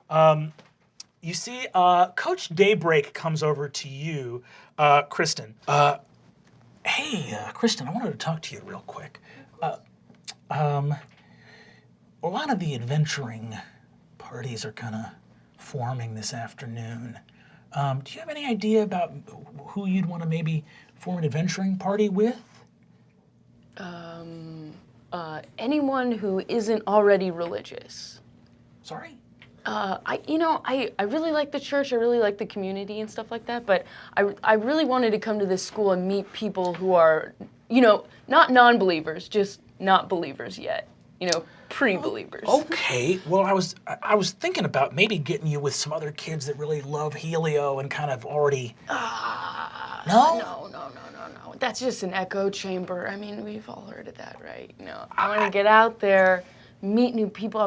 You see Coach Daybreak comes over to you, Kristen. Hey, Kristen, I wanted to talk to you real quick. A lot of the adventuring parties are kind of forming this afternoon. Do you have any idea about who you'd want to maybe form an adventuring party with? Anyone who isn't already religious. Sorry? I really like the church, I really like the community and stuff like that, but I really wanted to come to this school and meet people who are, not non-believers, just not believers yet. Pre-believers. Okay. Well, I was thinking about maybe getting you with some other kids that really love Helio and kind of already. No? No. That's just an echo chamber. I mean, we've all heard of that, right? I want to get out there, meet new people.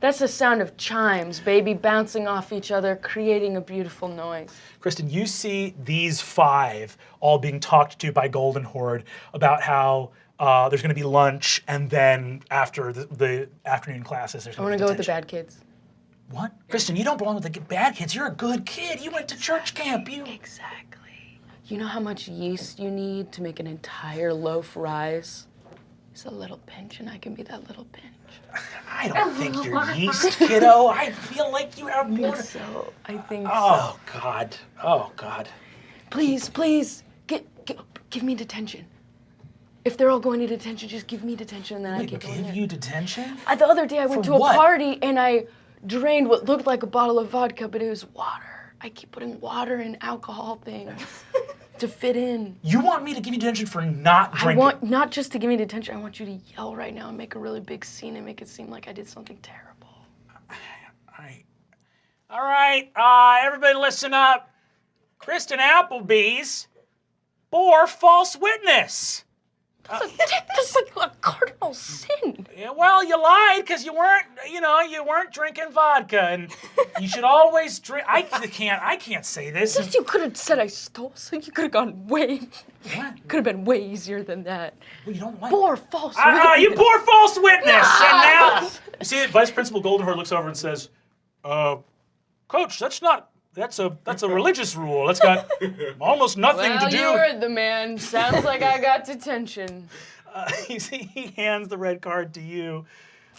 That's the sound of chimes, baby, bouncing off each other, creating a beautiful noise. Kristen, you see these 5 all being talked to by Golden Horde about how there's going to be lunch, and then after the afternoon classes, there's going to be I want to go detention. with the bad kids. What? Kristen, you don't belong with the bad kids. You're a good kid. You went to church camp. Exactly. You know how much yeast you need to make an entire loaf rise? It's a little pinch, and I can be that little pinch. I don't think you're yeast, kiddo. I feel like you have more. I think Oh God. Oh God. Please, give me detention. If they're all going to detention, just give me detention, and then I can go in Give there. you detention? The other day I went For to a what? party and I drained what looked like a bottle of vodka, but it was water. I keep putting water in alcohol things to fit in. You want me to give you detention for not I drinking? want not just to give me detention, I want you to yell right now and make a really big scene and make it seem like I did something terrible. All right, everybody listen up. Kristen Applebee's bore false witness. That's like a cardinal sin. Yeah, well, you lied because you weren't drinking vodka, and you should always drink. I can't say this. You could have said I stole, so you could have gone way. What? Could have been way easier than that. Well, you don't like. Bore false You witness. bore false witness, and now you see, Vice Principal Goldenhorn looks over and says, "Coach, that's a religious rule. That's got almost nothing Well, to do." you heard the man. Sounds like I got detention. You see, he hands the red card to you.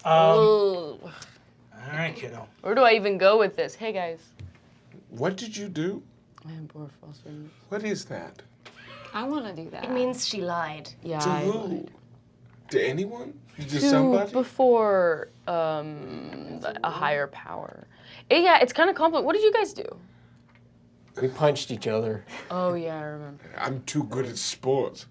Ooh. All right, kiddo. Where do I even go with this? Hey guys. What did you do? I bore false witness. What is that? I want to do that. It means she lied. Yeah. To I who? lied. To anyone? Just To somebody? before a higher power. Yeah, it's kind of complicated. What did you guys do? We punched each other. Oh yeah, I remember. I'm too good at sports.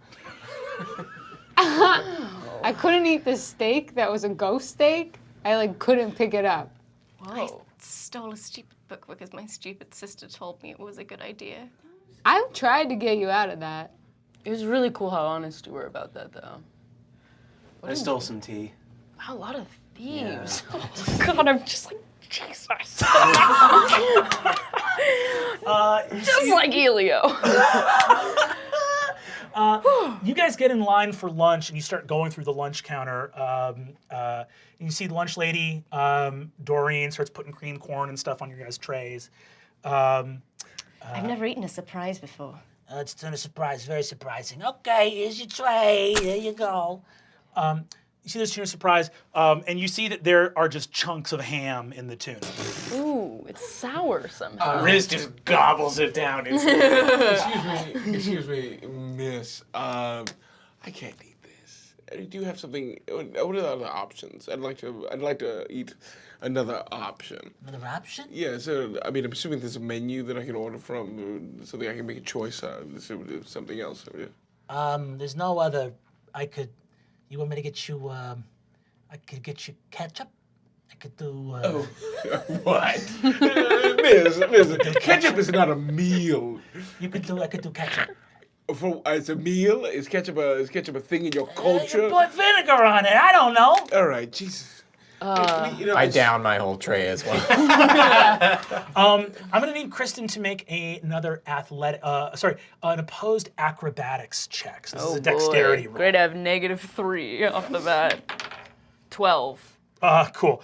I couldn't eat the steak that was a ghost steak. I couldn't pick it up. I stole a stupid book because my stupid sister told me it was a good idea. I've tried to get you out of that. It was really cool how honest you were about that, though. I stole some tea. Wow, a lot of thieves. Oh God, I'm just like Jesus. Just like Elio. You guys get in line for lunch, and you start going through the lunch counter. And you see the lunch lady, Doreen, starts putting cream corn and stuff on your guys' trays. I've never eaten a surprise before. It's a surprise, very surprising. Okay, here's your tray. There you go. You see this tuna surprise, and you see that there are just chunks of ham in the tuna. Ooh, it's sour somehow. Riz just gobbles it down. Excuse me, miss. I can't eat this. Do you have something? What are the other options? I'd like to eat another option. Another option? Yeah. So I'm assuming there's a menu that I can order from, something I can make a choice of. Something else. There's no other. You want me to get you? I could get you ketchup. I could do. What? Miss, ketchup is not a meal. I could do ketchup. It's a meal? Is ketchup a thing in your culture? You put vinegar on it. I don't know. All right, Jesus. I down my whole tray as well. I'm gonna need Kristen to make another an opposed acrobatics check. So this is a dexterity roll. Great to have -3 off the bat. 12. Cool.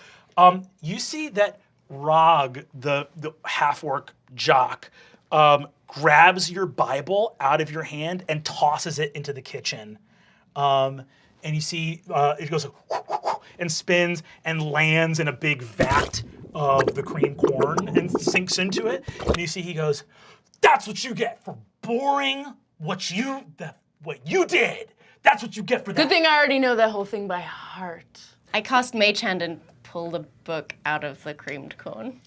You see that Rog, the half-orc jock, grabs your Bible out of your hand and tosses it into the kitchen. And you see it goes and spins and lands in a big vat of the cream corn and sinks into it. And you see he goes, "That's what you get for boring what you did. That's what you get for that." Good thing I already know that whole thing by heart. I cast Mage Hand and pull the book out of the creamed corn.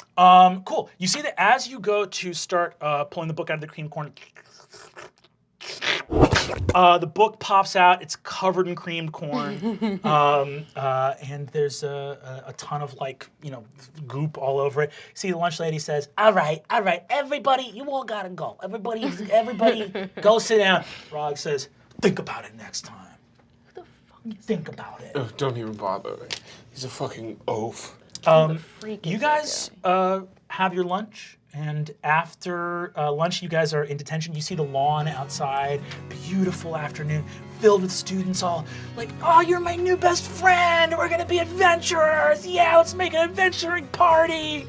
Cool. You see that as you go to start pulling the book out of the cream corn, the book pops out. It's covered in creamed corn, and there's a ton of goop all over it. See, the lunch lady says, "All right, everybody, you all gotta go. Everybody, go sit down." Rog says, "Think about it next time. Think about it." Oh, don't even bother. He's a fucking oaf. You guys have your lunch, and after lunch, you guys are in detention. You see the lawn outside, beautiful afternoon, filled with students all like, "Oh, you're my new best friend. We're gonna be adventurers. Yeah, let's make an adventuring party."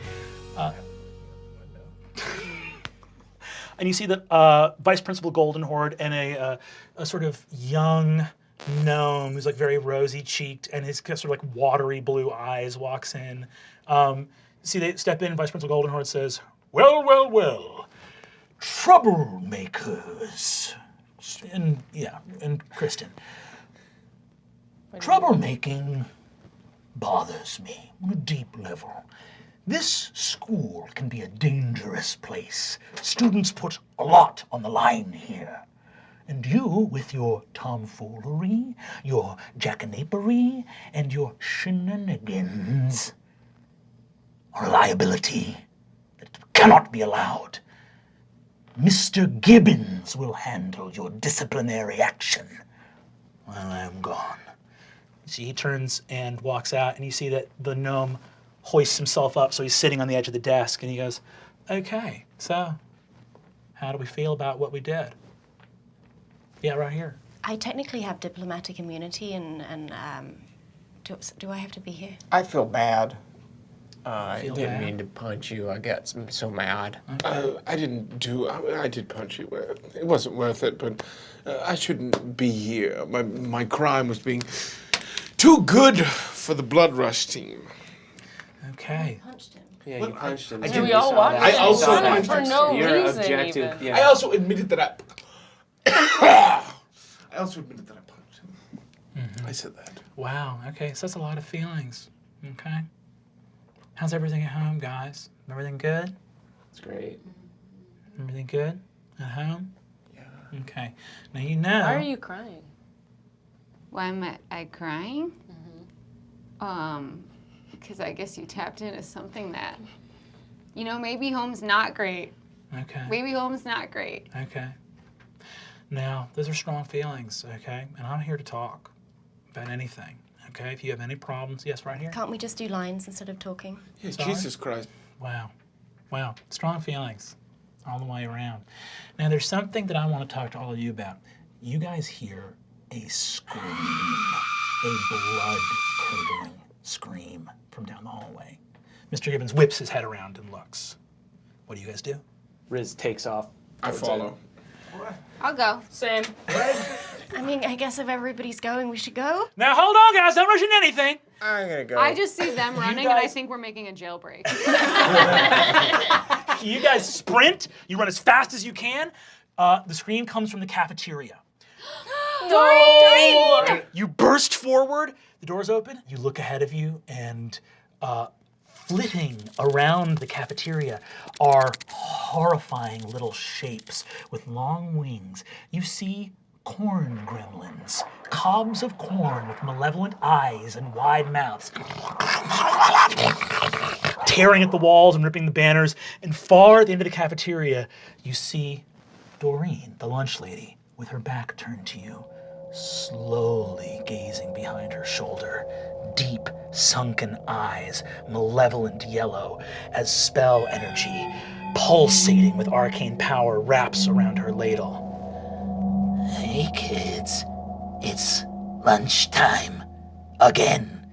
And you see that Vice Principal Goldenhorde and a sort of young gnome who's like very rosy-cheeked and his sort of like watery blue eyes walks in. See, they step in, Vice Principal Goldenhorde says, "Well, well, well, troublemakers." And Kristen. Troublemaking bothers me on a deep level. This school can be a dangerous place. Students put a lot on the line here. And you, with your tomfoolery, your jackanapery, and your shenanigans, are a liability that cannot be allowed. Mr. Gibbons will handle your disciplinary action while I'm gone. See, he turns and walks out, and you see that the gnome hoists himself up, so he's sitting on the edge of the desk, and he goes, "Okay, so how do we feel about what we did?" Yeah, right here. I technically have diplomatic immunity, and do I have to be here? I feel bad. I Feel didn't bad? mean to punch you. I get so mad. I did punch you. It wasn't worth it, but I shouldn't be here. My crime was being too good for the Blood Rush team. Okay. Punched him. Yeah, you punched him. We all watched I it. also Kind of punched for him. no You're reason objective. even. Yeah. I also admitted that I punched him. I said that. Wow, okay, so that's a lot of feelings. Okay. How's everything at home, guys? Everything good? It's great. Everything good at home? Yeah. Okay. Now you know. Why are you crying? Why am I crying? Because I guess you tapped into something that, maybe home's not great. Okay. Maybe home's not great. Okay. Now, those are strong feelings, okay? And I'm here to talk about anything, okay? If you have any problems, yes, right here. Can't we just do lines instead of talking? Yeah, Sorry? Jesus Christ. Wow. Wow. Strong feelings all the way around. Now, there's something that I want to talk to all of you about. You guys hear a scream, a blood-curdling scream from down the hallway. Mr. Gibbons whips his head around and looks. What do you guys do? Riz takes off. I follow. I'll go. Same. I mean, I guess if everybody's going, we should go. Now, hold on, guys. Don't rush into anything. I'm gonna go. I just see them running, and I guys- think we're making a jailbreak. You guys sprint. You run as fast as you can. The scream comes from the cafeteria. Doreen! You burst forward. The doors open. You look ahead of you, and flitting around the cafeteria are horrifying little shapes with long wings. You see corn gremlins, cobs of corn with malevolent eyes and wide mouths, tearing at the walls and ripping the banners. And far at the end of the cafeteria, you see Doreen, the lunch lady, with her back turned to you, slowly gazing behind her shoulder, deep, sunken eyes, malevolent yellow, as spell energy, pulsating with arcane power, wraps around her ladle. Hey, kids. It's lunchtime. Again.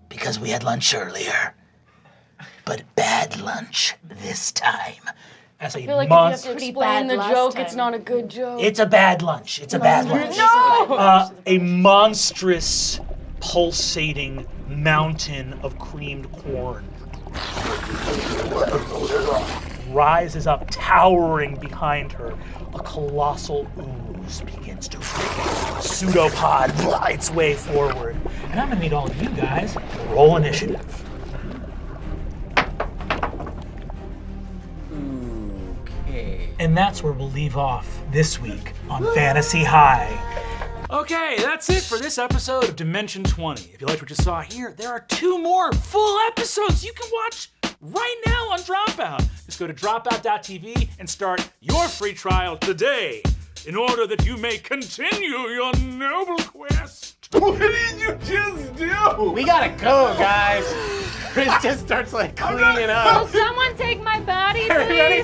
Because we had lunch earlier. But bad lunch this time. As I feel like if monster. you have to Pretty explain bad the last joke, time. it's not a good joke. It's a bad lunch. It's a bad lunch. A monstrous, pulsating mountain of creamed corn rises up, towering behind her. A colossal ooze begins to pseudopod its way forward. And I'm gonna need all of you guys to roll initiative. Okay. And that's where we'll leave off this week on Fantasy High. Okay, that's it for this episode of Dimension 20. If you liked what you saw here, there are 2 more full episodes you can watch right now on Dropout. Just go to dropout.tv and start your free trial today in order that you may continue your noble quest. What did you just do? We gotta go, guys. Riz just starts like cleaning up. Will someone take my body, please? Everybody